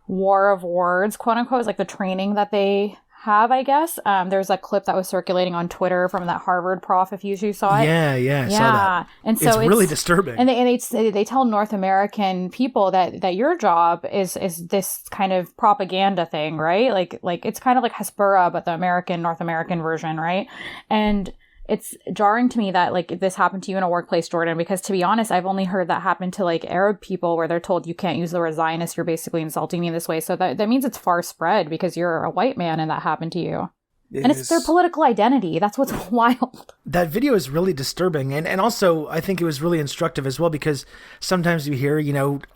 war of words, quote unquote, is like the training that they have, I guess. There's a clip that was circulating on Twitter from that Harvard prof, if you saw it. Yeah, I saw that. And so it's really disturbing. And they tell North American people that your job is this kind of propaganda thing, right? Like it's kind of like Hespera, but the North American version, right? And it's jarring to me that like this happened to you in a workplace, Jordan, because to be honest, I've only heard that happen to like Arab people where they're told you can't use the word Zionist, you're basically insulting me in this way. So that means it's far spread because you're a white man and that happened to you. It's their political identity. That's what's wild. That video is really disturbing. And also, I think it was really instructive as well, because sometimes you hear,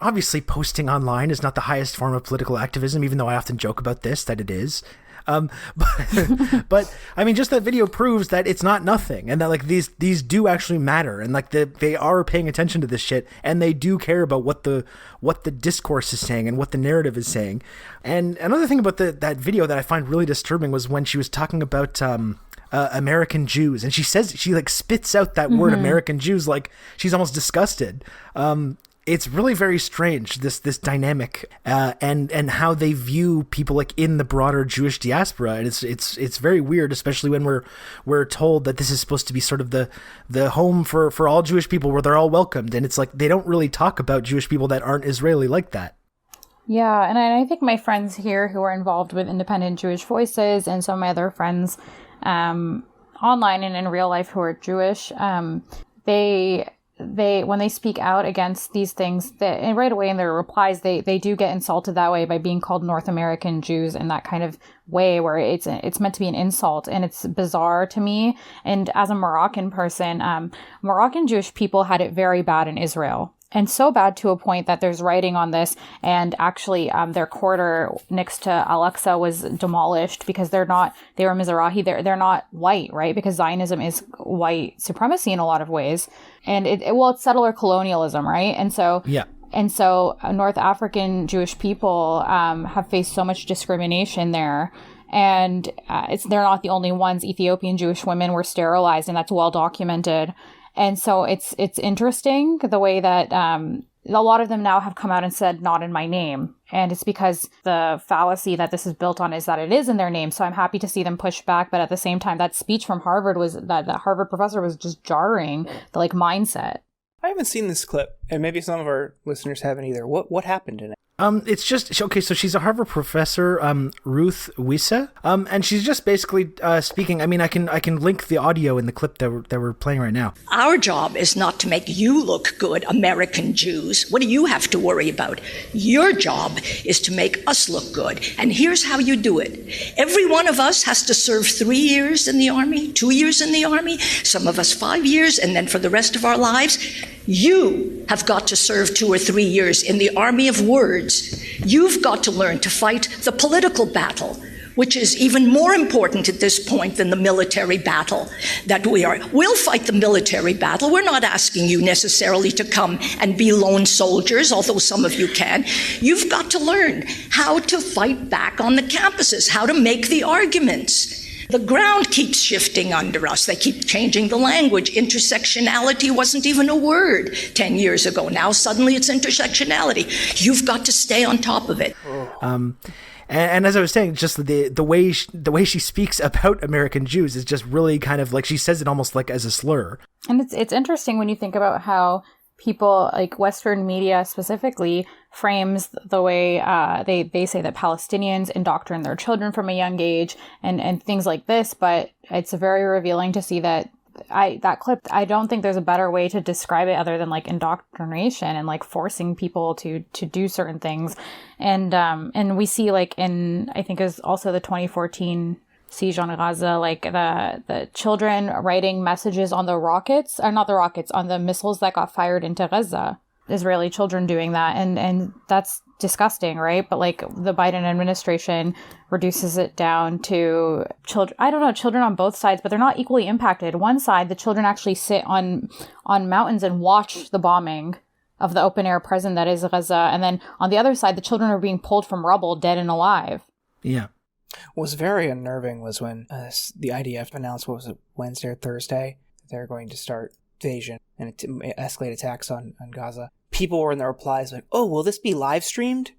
obviously posting online is not the highest form of political activism, even though I often joke about this, that it is. But I mean, just that video proves that it's not nothing, and that like these do actually matter, and like they are paying attention to this shit, and they do care about what the discourse is saying and what the narrative is saying. And another thing about that video that I find really disturbing was when she was talking about American Jews, and she like spits out that word American Jews like she's almost disgusted. It's really very strange, this dynamic, and how they view people like in the broader Jewish diaspora, and it's very weird, especially when we're told that this is supposed to be sort of the home for all Jewish people, where they're all welcomed, and it's like they don't really talk about Jewish people that aren't Israeli like that. Yeah, and I think my friends here who are involved with Independent Jewish Voices, and some of my other friends online and in real life who are Jewish, they when they speak out against these things, and right away in their replies, they do get insulted that way by being called North American Jews in that kind of way, where it's meant to be an insult, and it's bizarre to me. And as a Moroccan person, Moroccan Jewish people had it very bad in Israel. And so bad to a point that there's writing on this, and actually their quarter next to Al-Aqsa was demolished because they were Mizrahi, they're not white, right? Because Zionism is white supremacy in a lot of ways. And it's settler colonialism, right? And so North African Jewish people have faced so much discrimination there. And they're not the only ones. Ethiopian Jewish women were sterilized, and that's well documented. And so it's interesting the way that a lot of them now have come out and said, not in my name. And it's because the fallacy that this is built on is that it is in their name. So I'm happy to see them push back. But at the same time, that speech from Harvard that Harvard professor was just jarring, the like mindset. I haven't seen this clip, and maybe some of our listeners haven't either. What happened in it? It's just, okay, so she's a Harvard professor, Ruth Wisse, and she's just basically speaking. I mean, I can link the audio in the clip that we're playing right now. Our job is not to make you look good, American Jews. What do you have to worry about? Your job is to make us look good, and here's how you do it. Every one of us has to serve 3 years in the Army, 2 years in the Army, some of us 5 years, and then for the rest of our lives, you have got to serve 2 or 3 years in the army of words. You've got to learn to fight the political battle, which is even more important at this point than the military battle that we are. We'll fight the military battle. We're not asking you necessarily to come and be lone soldiers, although some of you can. You've got to learn how to fight back on the campuses, how to make the arguments. The ground keeps shifting under us. They keep changing the language. Intersectionality wasn't even a word 10 years ago. Now suddenly it's intersectionality. You've got to stay on top of it. And as I was saying, just the way she speaks about American Jews is just really kind of like, she says it almost like as a slur. And it's interesting when you think about how people, like Western media specifically, frames the way they say that Palestinians indoctrinate their children from a young age and things like this. But it's very revealing to see that that clip, I don't think there's a better way to describe it other than like indoctrination and like forcing people to do certain things. And we see like in, I think it was also the 2014 siege on Gaza, like the children writing messages on the rockets, or not the rockets, on the missiles that got fired into Gaza. Israeli children doing that, and that's disgusting, right? But like the Biden administration reduces it down to children on both sides, but they're not equally impacted. One side, the children actually sit on mountains and watch the bombing of the open air prison that is Gaza, and then on the other side, the children are being pulled from rubble, dead and alive. Yeah. What was very unnerving was when the IDF announced, what was it, Wednesday or Thursday, that they're going to start invasion and escalate attacks on Gaza. People were in their replies like, "Oh, will this be live streamed?"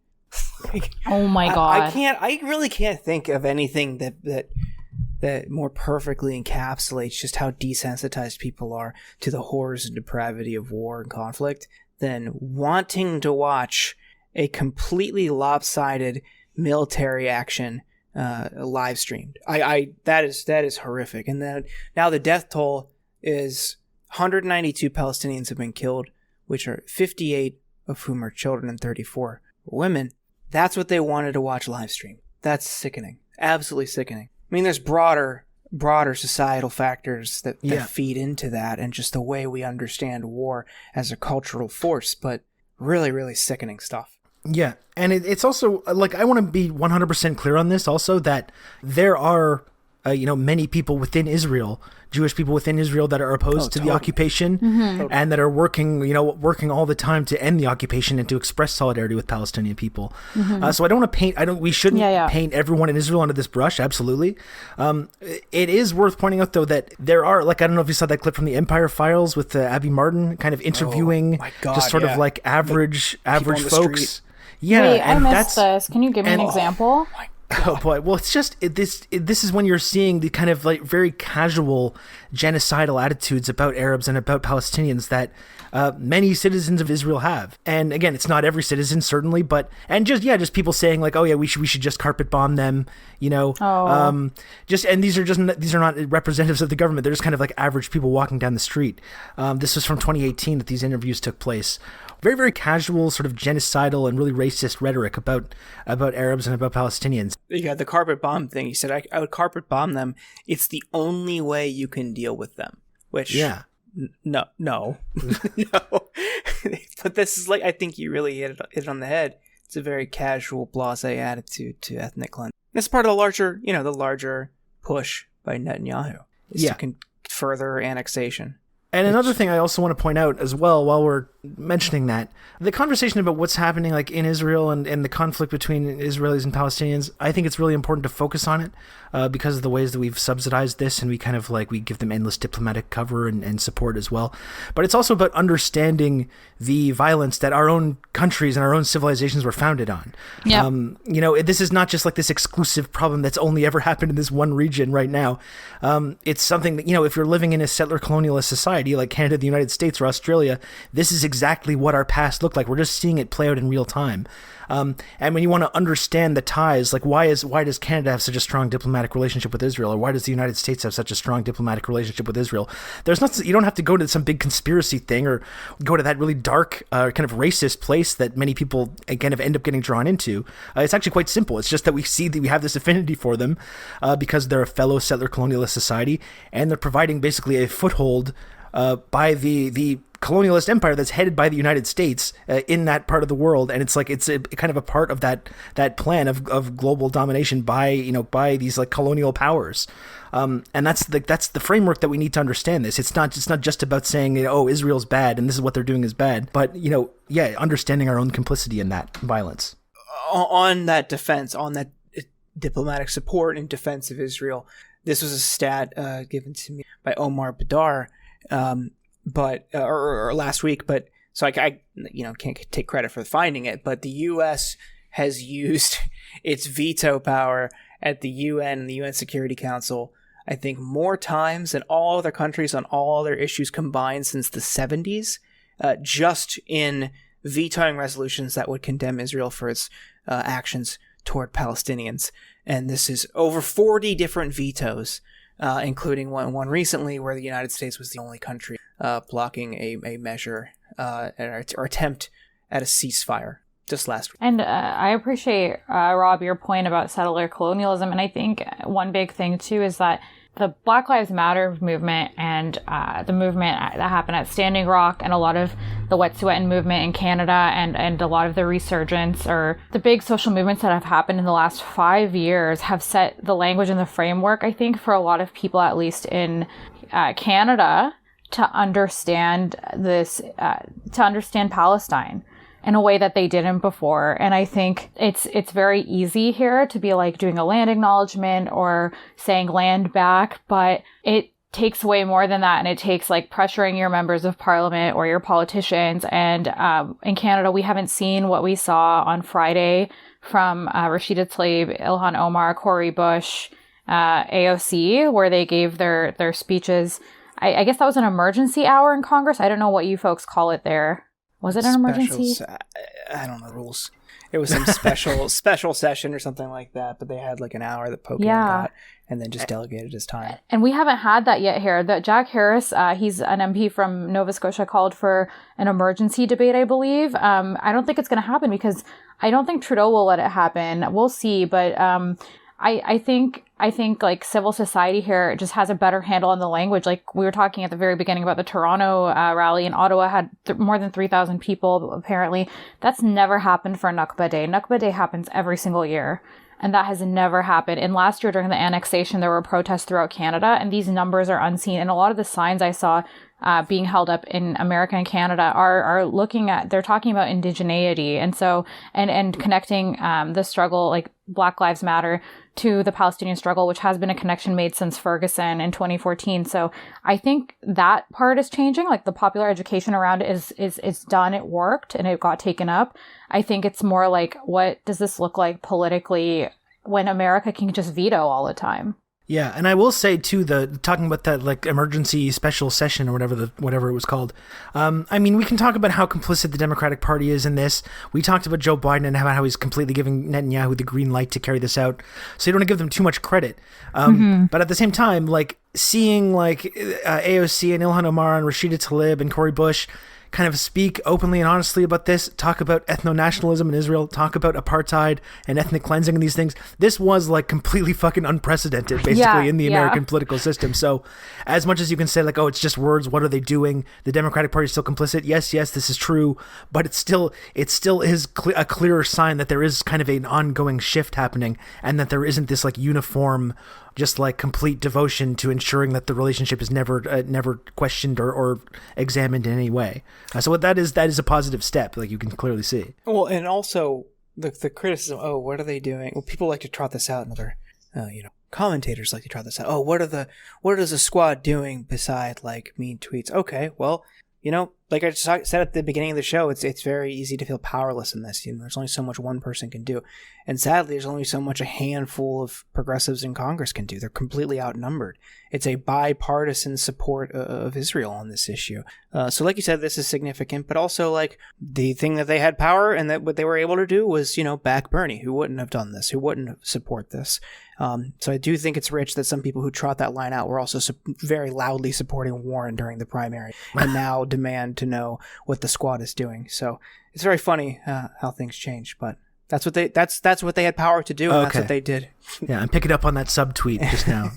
Like, oh my god! I really can't think of anything that more perfectly encapsulates just how desensitized people are to the horrors and depravity of war and conflict than wanting to watch a completely lopsided military action live streamed. That is horrific. And then now the death toll is 192 Palestinians have been killed, which are 58 of whom are children and 34 women. That's what they wanted to watch live stream. That's sickening. Absolutely sickening. I mean, there's broader societal factors that feed into that, and just the way we understand war as a cultural force, but really, really sickening stuff. Yeah. And it's also like, I want to be 100% clear on this also, that there are, many people within Israel, Jewish people within Israel, that are opposed to the occupation and that are working all the time to end the occupation and to express solidarity with Palestinian people. So I don't want to we shouldn't paint everyone in Israel under this brush. Absolutely. It is worth pointing out though, that there are, like, I don't know if you saw that clip from the Empire Files with Abby Martin kind of interviewing just sort of like average folks. Street. Yeah. Wait, and I missed this. Can you give me an example? Oh boy! Well, it's just this is when you're seeing the kind of like very casual genocidal attitudes about Arabs and about Palestinians that many citizens of Israel have. And again, it's not every citizen, certainly, but just people saying like, oh yeah, we should just carpet bomb them, and these are not representatives of the government. They're just kind of like average people walking down the street. This was from 2018 that these interviews took place. Very, very casual, sort of genocidal and really racist rhetoric about Arabs and about Palestinians. Yeah, the carpet bomb thing. He said, I would carpet bomb them. It's the only way you can deal with them. Which, no. No. But this is like, I think you really hit it on the head. It's a very casual, blasé attitude to ethnic cleansing. It's part of the larger push by Netanyahu. Is to further annexation. And another thing I also want to point out as well, while we're mentioning that, the conversation about what's happening like in Israel and the conflict between Israelis and Palestinians, I think it's really important to focus on it because of the ways that we've subsidized this, and we kind of like, we give them endless diplomatic cover and support as well. But it's also about understanding the violence that our own countries and our own civilizations were founded on. Yeah. This is not just like this exclusive problem that's only ever happened in this one region right now. It's something that, if you're living in a settler colonialist society like Canada, the United States, or Australia, this is exactly what our past looked like. We're just seeing it play out in real time. And when you want to understand the ties, like why does Canada have such a strong diplomatic relationship with Israel, or why does the United States have such a strong diplomatic relationship with Israel? You don't have to go to some big conspiracy thing or go to that really dark, kind of racist place that many people again end up getting drawn into. It's actually quite simple. It's just that we see that we have this affinity for them because they're a fellow settler colonialist society, and they're providing basically a foothold by the colonialist empire that's headed by the United States in that part of the world. And it's like, it's a kind of a part of that plan of global domination by these like colonial powers. And that's the framework that we need to understand this. It's not just about saying, Israel's bad and this is what they're doing is bad, but understanding our own complicity in that violence. On that defense, on that diplomatic support in defense of Israel, this was a stat given to me by Omar Badar, or last week, but so I can't take credit for finding it, but the U.S. has used its veto power at the UN and the UN Security Council, I think, more times than all other countries on all their issues combined since the 70s, just in vetoing resolutions that would condemn Israel for its actions toward Palestinians. And this is over 40 different vetoes, including one recently where the United States was the only country blocking a measure or attempt at a ceasefire just last week. And I appreciate, Rob, your point about settler colonialism. And I think one big thing, too, is that the Black Lives Matter movement and the movement that happened at Standing Rock and a lot of the Wet'suwet'en movement in Canada and a lot of the resurgence or the big social movements that have happened in the last 5 years have set the language and the framework, I think, for a lot of people, at least in Canada, to understand to understand Palestine in a way that they didn't before. And I think it's very easy here to be like doing a land acknowledgement or saying land back, but it takes way more than that. And it takes like pressuring your members of parliament or your politicians. And in Canada, we haven't seen what we saw on Friday from Rashida Tlaib, Ilhan Omar, Cory Bush, AOC, where they gave their speeches. I guess that was an emergency hour in Congress. I don't know what you folks call it there. Was it an emergency? I don't know the rules. It was some special session or something like that, but they had like an hour that Pocan got and then just delegated his time. And we haven't had that yet here. Jack Harris, he's an MP from Nova Scotia, called for an emergency debate, I believe. I don't think it's going to happen because I don't think Trudeau will let it happen. We'll see, but I think like civil society here just has a better handle on the language. Like we were talking at the very beginning about the Toronto rally in Ottawa had more than 3,000 people apparently. That's never happened for Nakba Day. Nakba Day happens every single year. And that has never happened. And last year during the annexation, there were protests throughout Canada, and these numbers are unseen. And a lot of the signs I saw being held up in America and Canada are looking at, they're talking about indigeneity. And so, and connecting the struggle, like Black Lives Matter, to the Palestinian struggle, which has been a connection made since Ferguson in 2014. So I think that part is changing. Like the popular education around it is done. It worked and it got taken up. I think it's more like, what does this look like politically when America can just veto all the time? Yeah, and I will say too, talking about that like emergency special session or whatever it was called. I mean, we can talk about how complicit the Democratic Party is in this. We talked about Joe Biden and how he's completely giving Netanyahu the green light to carry this out. So you don't want to give them too much credit. But at the same time, like seeing like AOC and Ilhan Omar and Rashida Tlaib and Cori Bush kind of speak openly and honestly about this, talk about ethno-nationalism in Israel, talk about apartheid and ethnic cleansing and these things. This was like completely fucking unprecedented basically in the American political system. So as much as you can say like, oh, it's just words, what are they doing? The Democratic Party is still complicit. Yes, this is true, but it still is a clearer sign that there is kind of an ongoing shift happening and that there isn't this like uniform, just like complete devotion to ensuring that the relationship is never questioned or examined in any way. So what that is a positive step, like you can clearly see. Well, and also the criticism. Oh, what are they doing? Well, people like to trot this out, and other, commentators like to trot this out. Oh, what is the squad doing beside like mean tweets? Okay, well, like I just said at the beginning of the show, it's very easy to feel powerless in this. There's only so much one person can do. And sadly, there's only so much a handful of progressives in Congress can do. They're completely outnumbered. It's a bipartisan support of Israel on this issue. So like you said, this is significant, but also like the thing that they had power and that what they were able to do was, back Bernie, who wouldn't have done this, who wouldn't support this. So I do think it's rich that some people who trot that line out were also very loudly supporting Warren during the primary and now demand to know what the squad is doing. So it's very funny how things change, but that's what they had power to do, and that's what they did. Yeah, I'm picking up on that subtweet just now.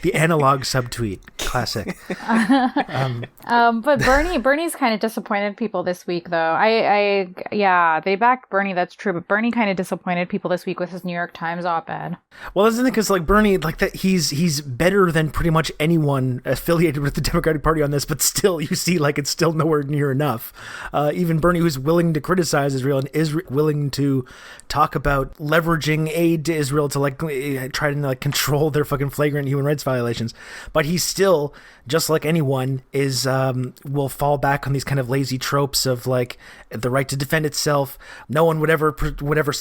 the analog subtweet, classic. But Bernie's kind of disappointed people this week, though. They backed Bernie, that's true, but Bernie kind of disappointed people this week with his New York Times op-ed. Well, that's the thing, because like Bernie, like that, he's better than pretty much anyone affiliated with the Democratic Party on this, but still, you see, like it's still nowhere near enough. Even Bernie, who's willing to criticize Israel and is willing to talk about leveraging aid to Israel to like try to like control their fucking flagrant human rights violations, but he still, just like anyone, is will fall back on these kind of lazy tropes of like the right to defend itself. No one would ever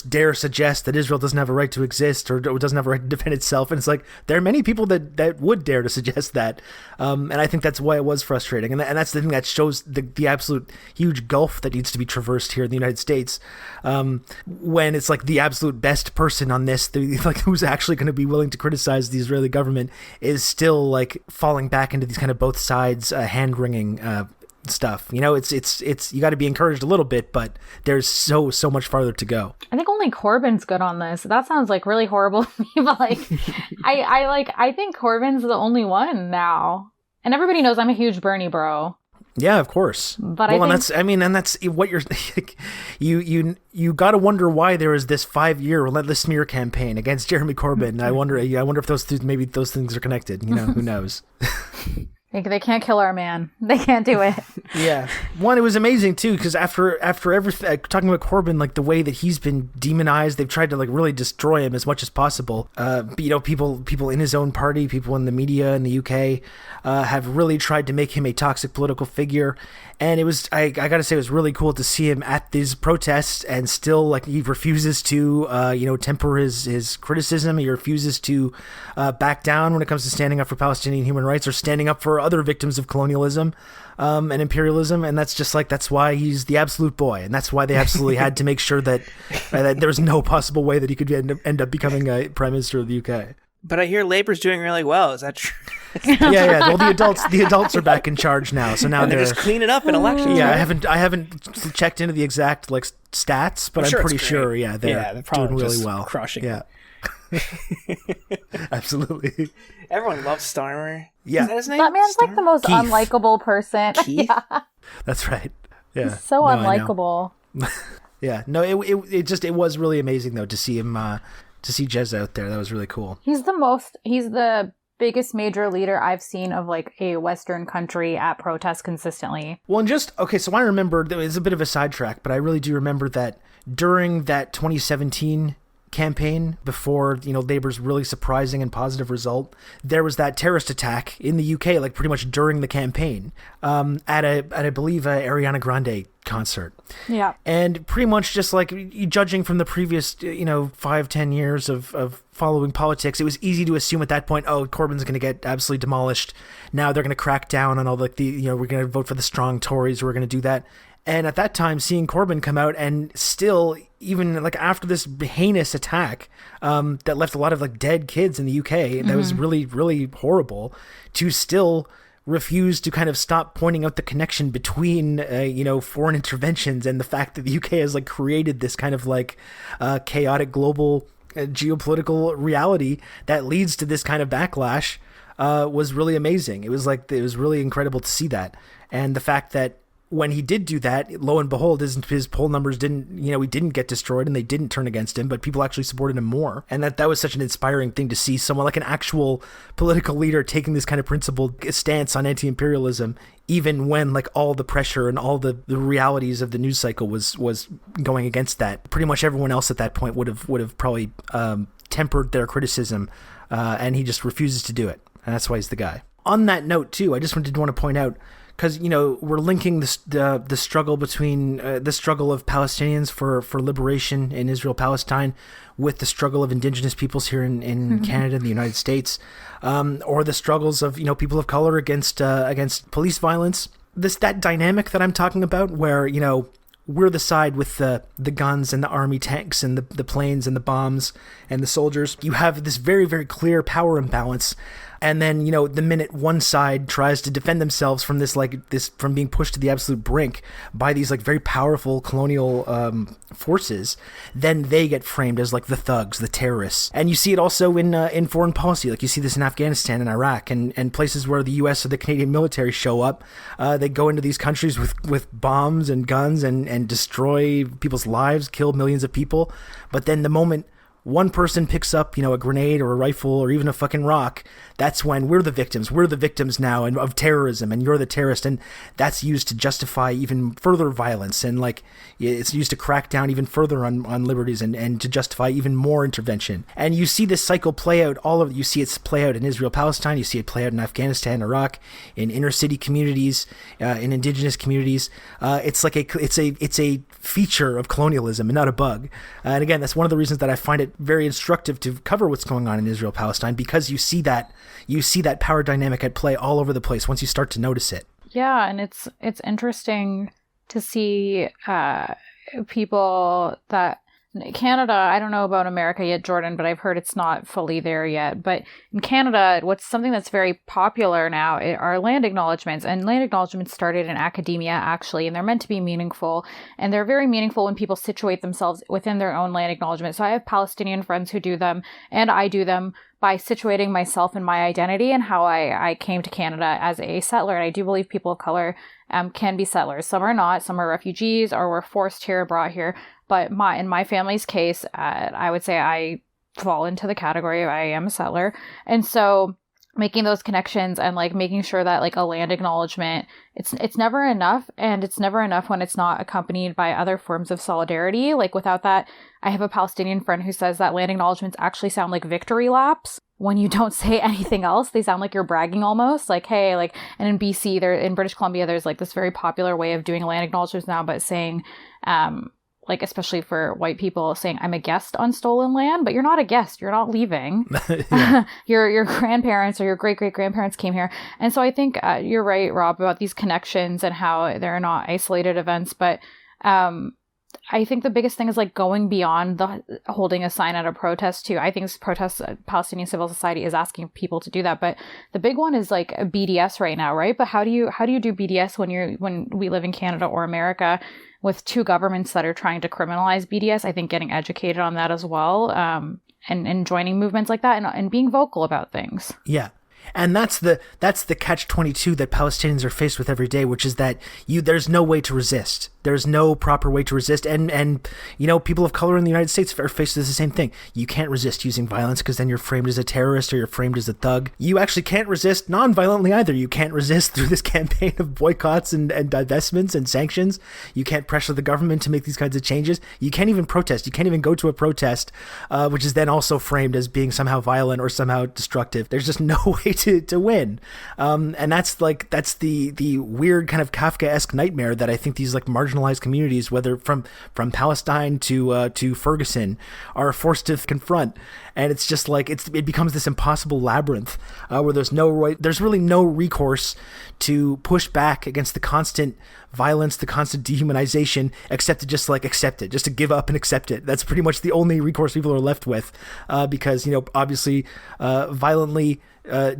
dare suggest that Israel doesn't have a right to exist or doesn't have a right to defend itself. And it's like there are many people that would dare to suggest that, and I think that's why it was frustrating. And that's the thing that shows the absolute huge gulf that needs to be traversed here in the United States, when it's like the absolute best person on this, like who's actually going to be willing to criticize the Israeli government, is still like falling back into these kind of both sides hand-wringing stuff. It's you got to be encouraged a little bit, but there's so much farther to go. I think only Corbyn's good on this. That sounds like really horrible to me, but like I think Corbyn's the only one now, and everybody knows I'm a huge Bernie bro. Yeah, of course. But that's what you're. You got to wonder why there is this 5-year relentless smear campaign against Jeremy Corbyn. I wonder if those things are connected. Who knows? They can't kill our man. They can't do it. Yeah. One, it was amazing too, because after everything, talking about Corbyn, like the way that he's been demonized, they've tried to like really destroy him as much as possible. People in his own party, people in the media in the UK, have really tried to make him a toxic political figure. And it was, I gotta say, it was really cool to see him at these protests and still like he refuses to, temper his criticism. He refuses to back down when it comes to standing up for Palestinian human rights or standing up for other victims of colonialism and imperialism. And that's just like, that's why he's the absolute boy. And that's why they absolutely had to make sure that there's no possible way that he could end up becoming a prime minister of the UK. But I hear labor's doing really well. Is that true? Yeah. Well, the adults are back in charge now, so now they're just cleaning up in elections. Yeah, right? I haven't checked into the exact stats, but I'm pretty sure. Yeah, they're doing really well. Crushing. Yeah. Absolutely. Everyone loves Starmer. Yeah. Is that his name? That man's like the most Keith. unlikable person. Keith? Yeah. That's right. Yeah. He's so unlikable. Yeah. No, it was really amazing though to see him to see Jez out there. That was really cool. He's the biggest major leader I've seen of like a Western country at protests consistently. Well, and so I remember, it's a bit of a sidetrack, but I really do remember that during that 2017 campaign, before, Labour's really surprising and positive result, there was that terrorist attack in the UK, like pretty much during the campaign, at I believe, a Ariana Grande concert. Yeah. And pretty much just like judging from the previous, 5-10 years of following politics, it was easy to assume at that point, oh, Corbyn's going to get absolutely demolished. Now they're going to crack down on all we're going to vote for the strong Tories, we're going to do that. And at that time, seeing Corbyn come out and still, even like after this heinous attack that left a lot of like dead kids in the UK, that was really, really horrible, to still refuse to kind of stop pointing out the connection between, foreign interventions and the fact that the UK has like created this kind of like chaotic global geopolitical reality that leads to this kind of backlash was really amazing. It was really incredible to see that. And the fact that when he did do that, lo and behold, his poll numbers didn't, he didn't get destroyed and they didn't turn against him, but people actually supported him more. And that was such an inspiring thing to see, someone like an actual political leader taking this kind of principled stance on anti-imperialism, even when like all the pressure and all the realities of the news cycle was going against that. Pretty much everyone else at that point would have probably tempered their criticism, and he just refuses to do it. And that's why he's the guy. On that note, too, I just want to point out, because we're linking the struggle between the struggle of Palestinians for liberation in Israel-Palestine with the struggle of indigenous peoples here in Canada and the United States, or the struggles of people of color against police violence. That dynamic that I'm talking about, where we're the side with the guns and the army tanks and the planes and the bombs and the soldiers. You have this very, very clear power imbalance. And then, the minute one side tries to defend themselves from from being pushed to the absolute brink by these like very powerful colonial forces, then they get framed as like the thugs, the terrorists. And you see it also in foreign policy. Like you see this in Afghanistan and Iraq and places where the US or the Canadian military show up. They go into these countries with bombs and guns and destroy people's lives, kill millions of people. But then the moment one person picks up, a grenade or a rifle or even a fucking rock, that's when we're the victims. We're the victims now of terrorism, and you're the terrorist. And that's used to justify even further violence. And like, it's used to crack down even further on liberties and to justify even more intervention. And you see this cycle play out you see it play out in Israel, Palestine. You see it play out in Afghanistan, Iraq, in inner city communities, in indigenous communities. It's a feature of colonialism and not a bug. And again, that's one of the reasons that I find it very instructive to cover what's going on in Israel, Palestine, because you see that power dynamic at play all over the place once you start to notice it. Yeah, and it's interesting to see people that Canada, I don't know about America yet, Jordan, but I've heard it's not fully there yet. But in Canada, what's something that's very popular now are land acknowledgements. And land acknowledgements started in academia, actually, and they're meant to be meaningful. And they're very meaningful when people situate themselves within their own land acknowledgement. So I have Palestinian friends who do them, and I do them by situating myself in my identity and how I came to Canada as a settler. And I do believe people of color can be settlers. Some are not. Some are refugees or were forced here, brought here. But in my family's case, I would say I fall into the category of I am a settler. And so making those connections and like making sure that like a land acknowledgement, it's never enough. And it's never enough when it's not accompanied by other forms of solidarity. Like without that, I have a Palestinian friend who says that land acknowledgements actually sound like victory laps. When you don't say anything else, they sound like you're bragging almost. Like, hey, like, and in BC, in British Columbia, there's like this very popular way of doing land acknowledgements now, but saying, like, especially for white people, saying I'm a guest on stolen land, but you're not a guest. You're not leaving. Your grandparents or your great-great-grandparents came here. And so I think you're right, Rob, about these connections and how they're not isolated events. But I think the biggest thing is like going beyond the holding a sign at a protest too. I think Palestinian civil society is asking people to do that, but the big one is like a BDS right now, right? But how do you do BDS when we live in Canada or America with two governments that are trying to criminalize BDS? I think getting educated on that as well, and joining movements like that and being vocal about things. Yeah. And that's the catch-22 that Palestinians are faced with every day, which is that there's no way to resist. There's no proper way to resist. And people of color in the United States are faced with the same thing. You can't resist using violence because then you're framed as a terrorist or you're framed as a thug. You actually can't resist non-violently either. You can't resist through this campaign of boycotts and divestments and sanctions. You can't pressure the government to make these kinds of changes. You can't even protest. You can't even go to a protest, which is then also framed as being somehow violent or somehow destructive. There's just no way to win. And that's the weird kind of Kafkaesque nightmare that I think these like marginalized communities, whether from Palestine to Ferguson, are forced to confront. And it's just like it becomes this impossible labyrinth where there's really no recourse to push back against the constant violence, the constant dehumanization, except to just like accept it, just to give up and accept it. That's pretty much the only recourse people are left with, because obviously violently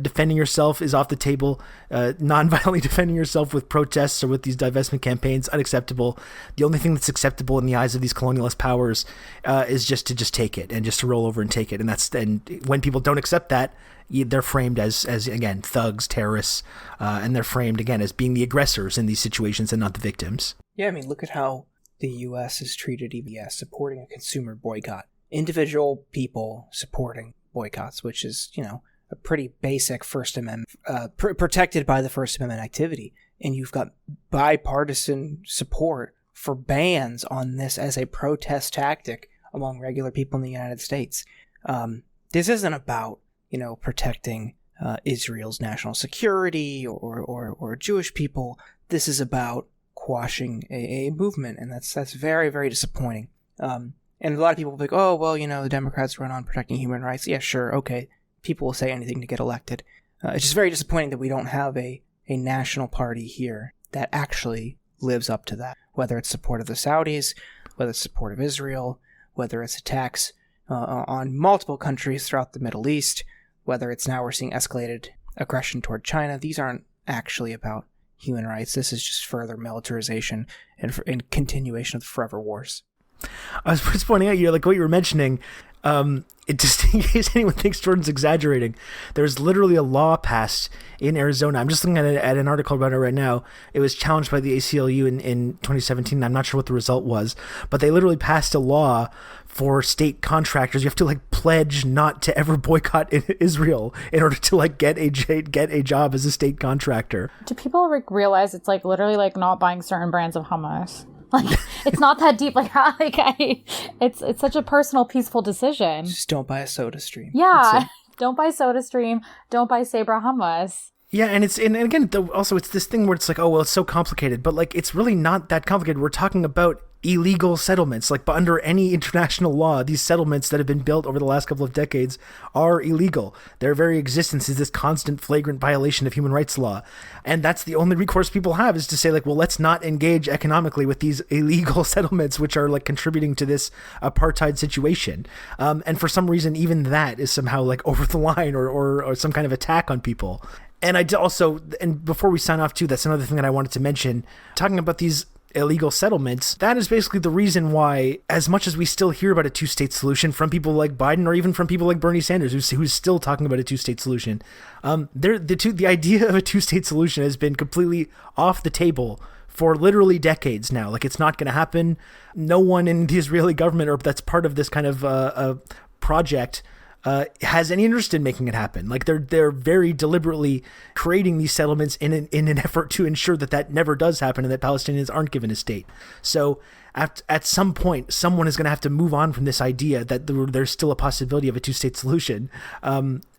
defending yourself is off the table. Non-violently defending yourself with protests or with these divestment campaigns, unacceptable. The only thing that's acceptable in the eyes of these colonialist powers is just to take it and just to roll over and take it. And when people don't accept that, they're framed as again thugs, terrorists, and they're framed again as being the aggressors in these situations and not the victims. Yeah, I mean, look at how the U.S. has treated EBS, supporting a consumer boycott. Individual people supporting boycotts, which is, a pretty basic First Amendment, protected by the First Amendment activity. And you've got bipartisan support for bans on this as a protest tactic among regular people in the United States. This isn't about, protecting Israel's national security or Jewish people. This is about quashing a movement, and that's very, very disappointing. And a lot of people will be like, oh, well, the Democrats run on protecting human rights. Yeah, sure, okay. People will say anything to get elected. It's just very disappointing that we don't have a national party here that actually lives up to that, whether it's support of the Saudis, whether it's support of Israel, whether it's attacks on multiple countries throughout the Middle East, whether it's now we're seeing escalated aggression toward China. These aren't actually about human rights. This is just further militarization and continuation of the forever wars. I was just pointing out, like what you were mentioning, just in case anyone thinks Jordan's exaggerating, there's literally a law passed in Arizona. I'm just looking at an article about it right now. It was challenged by the ACLU in 2017. I'm not sure what the result was, but they literally passed a law for state contractors. You have to like pledge not to ever boycott Israel in order to like get a job as a state contractor. Do people realize it's like literally like not buying certain brands of hummus? Like, it's not that deep. It's such a personal, peaceful decision. Just don't buy a SodaStream. Yeah, don't buy SodaStream. Don't buy Sabra hummus. Yeah, and again, also it's this thing where it's like, oh well, it's so complicated, but like it's really not that complicated. We're talking about illegal settlements. Like, but under any international law, these settlements that have been built over the last couple of decades are illegal. Their very existence is this constant, flagrant violation of human rights law, and that's the only recourse people have, is to say like, well, let's not engage economically with these illegal settlements, which are like contributing to this apartheid situation. And for some reason, even that is somehow like over the line or some kind of attack on people. And and before we sign off too, that's another thing that I wanted to mention, talking about these illegal settlements. That is basically the reason why, as much as we still hear about a two-state solution from people like Biden or even from people like Bernie Sanders, who's still talking about a two-state solution, the idea of a two-state solution has been completely off the table for literally decades now. Like, it's not going to happen. No one in the Israeli government or that's part of this kind of project has any interest in making it happen. Like, they're very deliberately creating these settlements in an effort to ensure that never does happen and that Palestinians aren't given a state. So at some point, someone is going to have to move on from this idea that there's still a possibility of a two-state solution.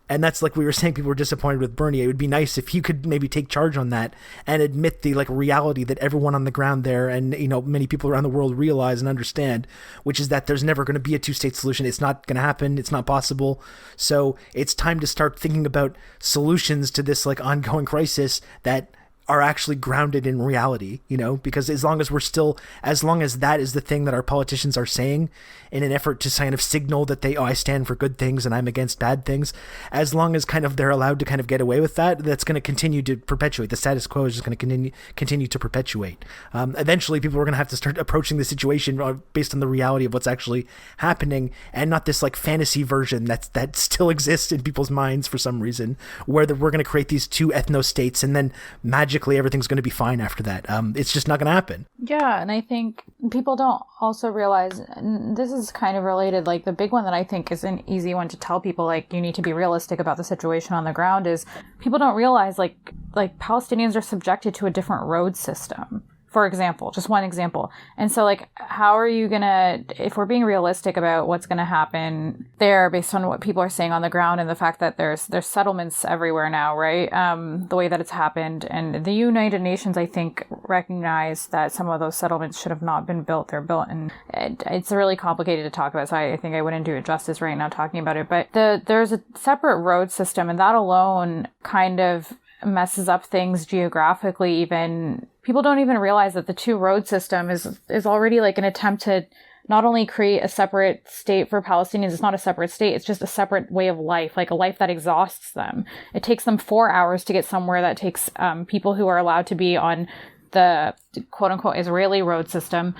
And that's like we were saying, people were disappointed with Bernie. It would be nice if he could maybe take charge on that and admit the like reality that everyone on the ground there and many people around the world realize and understand, which is that there's never going to be a two-state solution. It's not going to happen. It's not possible. So it's time to start thinking about solutions to this like ongoing crisis that are actually grounded in reality, because as long as that is the thing that our politicians are saying in an effort to kind of signal that I stand for good things and I'm against bad things, as long as kind of they're allowed to kind of get away with that, that's going to continue to perpetuate. The status quo is just going to continue to perpetuate. Eventually people are going to have to start approaching the situation based on the reality of what's actually happening, and not this like fantasy version that still exists in people's minds for some reason, where we're going to create these two ethno-states and then magically everything's going to be fine after that. It's just not going to happen. Yeah, and I think people don't also realize, and this is kind of related, like the big one that I think is an easy one to tell people, like you need to be realistic about the situation on the ground, is people don't realize like Palestinians are subjected to a different road system. For example, just one example. And so like, how are you gonna, if we're being realistic about what's gonna happen there based on what people are saying on the ground and the fact that there's settlements everywhere now, right? The way that it's happened. And the United Nations, I think, recognize that some of those settlements should have not been built. They're built, and it's really complicated to talk about. So I think I wouldn't do it justice right now talking about it. But there's a separate road system, and that alone kind of messes up things geographically. Even people don't even realize that the two road system is already like an attempt to not only create a separate state for Palestinians. It's not a separate state, it's just a separate way of life, like a life that exhausts them. It takes them 4 hours to get somewhere that takes people who are allowed to be on the quote unquote Israeli road system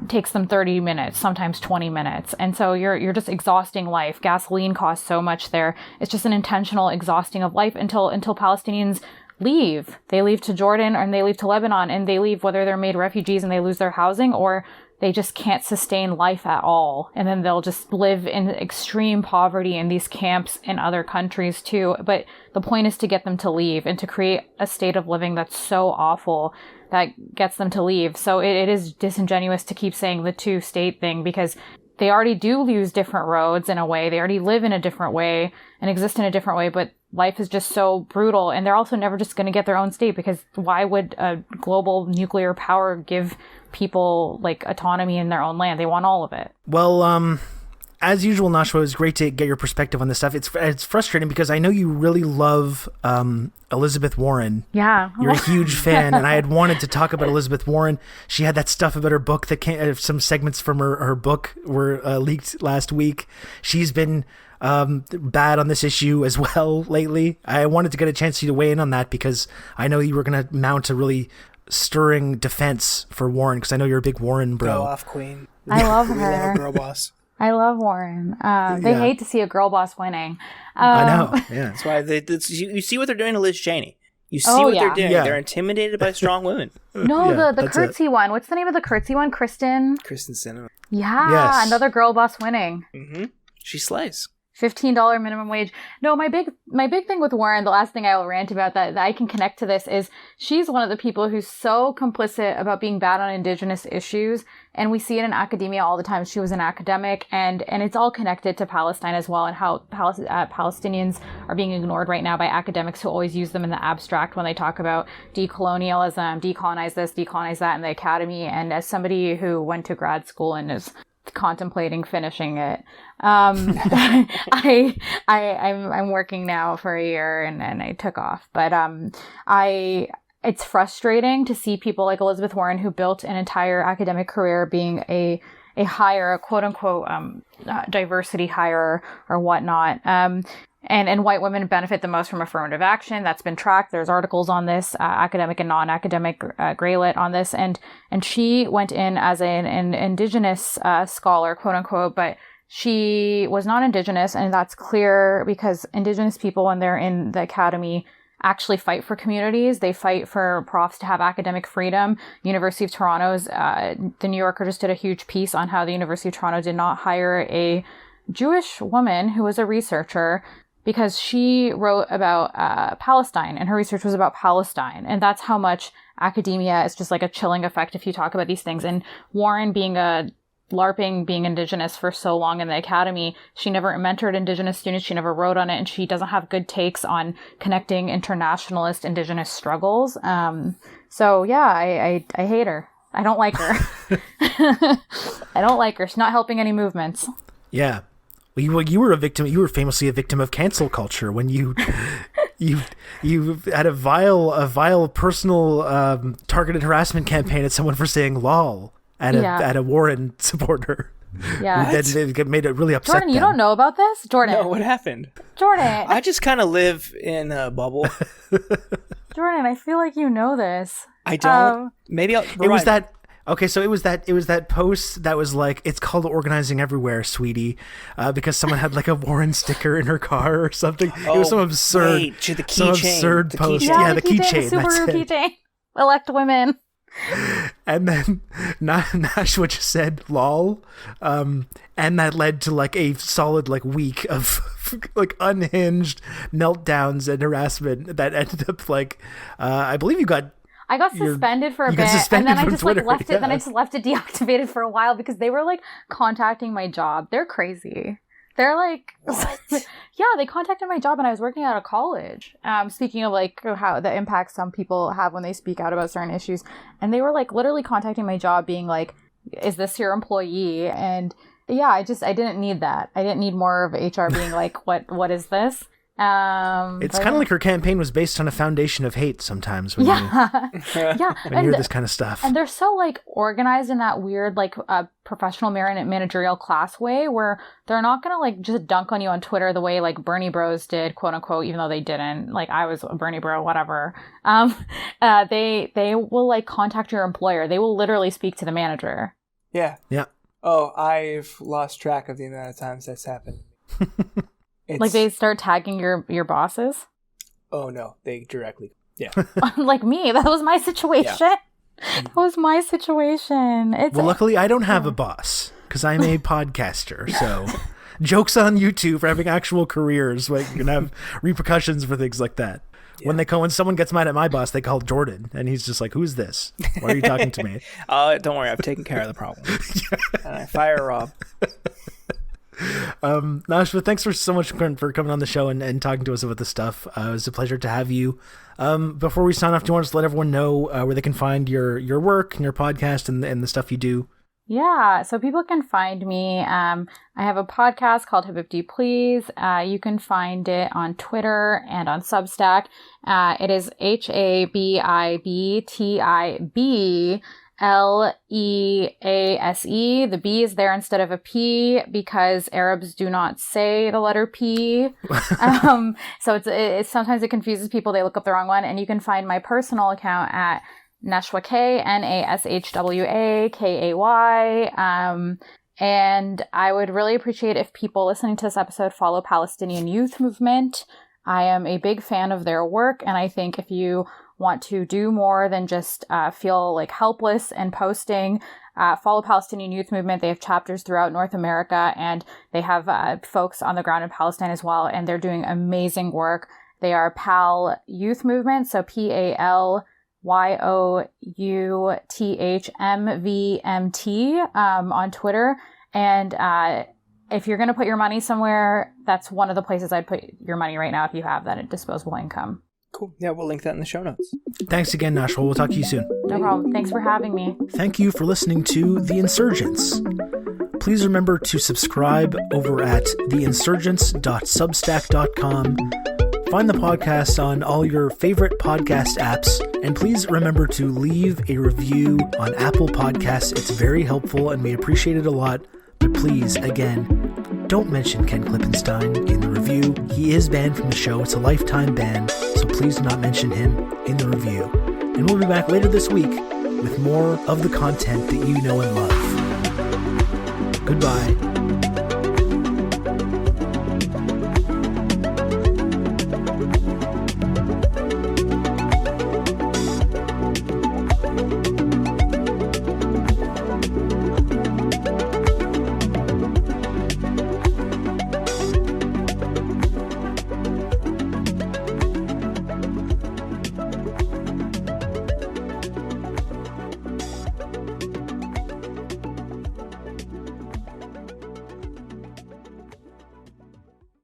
takes them 30 minutes, sometimes 20 minutes. And so you're just exhausting life. Gasoline costs so much there. It's just an intentional exhausting of life until Palestinians leave. They leave to Jordan, and they leave to Lebanon, and they leave whether they're made refugees and they lose their housing, or they just can't sustain life at all. And then they'll just live in extreme poverty in these camps in other countries too. But the point is to get them to leave and to create a state of living that's so awful that gets them to leave. So it is disingenuous to keep saying the two-state thing, because they already do use different roads in a way. They already live in a different way and exist in a different way, but life is just so brutal. And they're also never just going to get their own state, because why would a global nuclear power give people like autonomy in their own land? They want all of it. Well, as usual, Nashwa, it was great to get your perspective on this stuff. It's frustrating because I know you really love Elizabeth Warren. Yeah. You're a huge fan, and I had wanted to talk about Elizabeth Warren. She had that stuff about her book that came, some segments from her book were leaked last week. She's been bad on this issue as well lately. I wanted to get a chance for you to weigh in on that, because I know you were going to mount a really stirring defense for Warren, because I know you're a big Warren bro. Go off, queen. I love We love her. a girl boss. I love Warren. They hate to see a girl boss winning. I know. Yeah. That's why you see what they're doing to Liz Cheney. You see what they're doing. Yeah. They're intimidated by strong women. No, Yeah, the that's curtsy one. What's the name of the curtsy one? Kristen Cinema. Yeah, Yes. another girl boss winning. Mm-hmm. She slays. $15 minimum wage. No, my big thing with Warren, the last thing I will rant about that I can connect to this, is she's one of the people who's so complicit about being bad on Indigenous issues. And we see it in academia all the time. She was an academic, and it's all connected to Palestine as well, and how Palestinians are being ignored right now by academics who always use them in the abstract when they talk about decolonialism, decolonize this, decolonize that in the academy. And as somebody who went to grad school and is contemplating finishing it, I'm working now for a year, and I took off, but it's frustrating to see people like Elizabeth Warren, who built an entire academic career being a hire, quote unquote, diversity hire or whatnot. And white women benefit the most from affirmative action. That's been tracked. There's articles on this, academic and non-academic, graylit on this. And she went in as an Indigenous scholar, quote unquote, but she was not Indigenous. And that's clear because Indigenous people, when they're in the academy, actually fight for communities. They fight for profs to have academic freedom. University of Toronto's, the New Yorker just did a huge piece on how the University of Toronto did not hire a Jewish woman who was a researcher because she wrote about Palestine, and her research was about Palestine. And that's how much academia is just like a chilling effect if you talk about these things. And Warren being Indigenous for so long in the academy, she never mentored Indigenous students, she never wrote on it, and she doesn't have good takes on connecting internationalist Indigenous struggles. So yeah, I hate her. I don't like her. I don't like her. She's not helping any movements. Yeah. Well, you were a victim. You were famously a victim of cancel culture when you you had a vile personal targeted harassment campaign at someone for saying "lol" at a Warren supporter. Yeah, that made it really upset. Jordan, you don't know about this, Jordan? No, what happened? Jordan, I just kind of live in a bubble. Jordan, I feel like you know this. I don't. Maybe I'll. It was that. Okay, so it was that post that was like, it's called organizing everywhere, sweetie, because someone had like a Warren sticker in her car or something. It was some absurd, absurd post. Yeah, the keychain. The Subaru keychain. Elect women. And then Nashwa just said "lol," and that led to like a solid like week of like unhinged meltdowns and harassment that ended up like I believe I got suspended for a bit, and then I just Twitter, like left it. Then I just left it deactivated for a while because they were like contacting my job. They're crazy. They're like, yeah, they contacted my job, and I was working out of college. Speaking of like how the impact some people have when they speak out about certain issues, and they were like literally contacting my job, being like, "Is this your employee?" And yeah, I didn't need that. I didn't need more of HR being like, "What is this?" It's kind of like her campaign was based on a foundation of hate sometimes when you hear this kind of stuff. And they're so like organized in that weird like professional managerial class way where they're not gonna like just dunk on you on Twitter the way like Bernie bros did, quote unquote, even though they didn't. Like I was a Bernie bro, whatever. They will like contact your employer. They will literally speak to the manager. Yeah. Oh, I've lost track of the amount of times that's happened. Like they start tagging your bosses? Oh no, they directly. Yeah. Like me, that was my situation. Yeah. That was my situation. Luckily I don't have a boss because I'm a podcaster. So jokes on you two for having actual careers. Like you're gonna have repercussions for things like that. Yeah. When someone gets mad at my boss, they call Jordan, and he's just like, "Who's this? Why are you talking to me?" Don't worry, I've taken care of the problem. And I fire Rob. Nashwa, thanks so much for coming on the show and talking to us about this stuff. It was a pleasure to have you. Before we sign off, do you want to just let everyone know where they can find your work and your podcast and the stuff you do? Yeah, so people can find me. I have a podcast called Habibti Please. You can find it on Twitter and on Substack. It is HABIBTIB LEASE. The B is there instead of a P because Arabs do not say the letter P. So it's sometimes it confuses people. They look up the wrong one. And you can find my personal account at Nashwa K, NASHWAKAY. And I would really appreciate if people listening to this episode follow Palestinian Youth Movement. I am a big fan of their work, and I think if you want to do more than just feel like helpless and posting, follow Palestinian Youth Movement. They have chapters throughout North America, and they have folks on the ground in Palestine as well, and they're doing amazing work. They are PAL Youth Movement, so PALYOUTHMVMT on Twitter. And if you're going to put your money somewhere, that's one of the places I'd put your money right now if you have that disposable income. Cool. Yeah, we'll link that in the show notes. Thanks again, Nashwa. We'll talk to you soon. No problem. Thanks for having me. Thank you for listening to The Insurgents. Please remember to subscribe over at theinsurgents.substack.com. Find the podcast on all your favorite podcast apps. And please remember to leave a review on Apple Podcasts. It's very helpful and we appreciate it a lot. But please, again, don't mention Ken Klippenstein in the review. He is banned from the show. It's a lifetime ban, so please do not mention him in the review. And we'll be back later this week with more of the content that you know and love. Goodbye.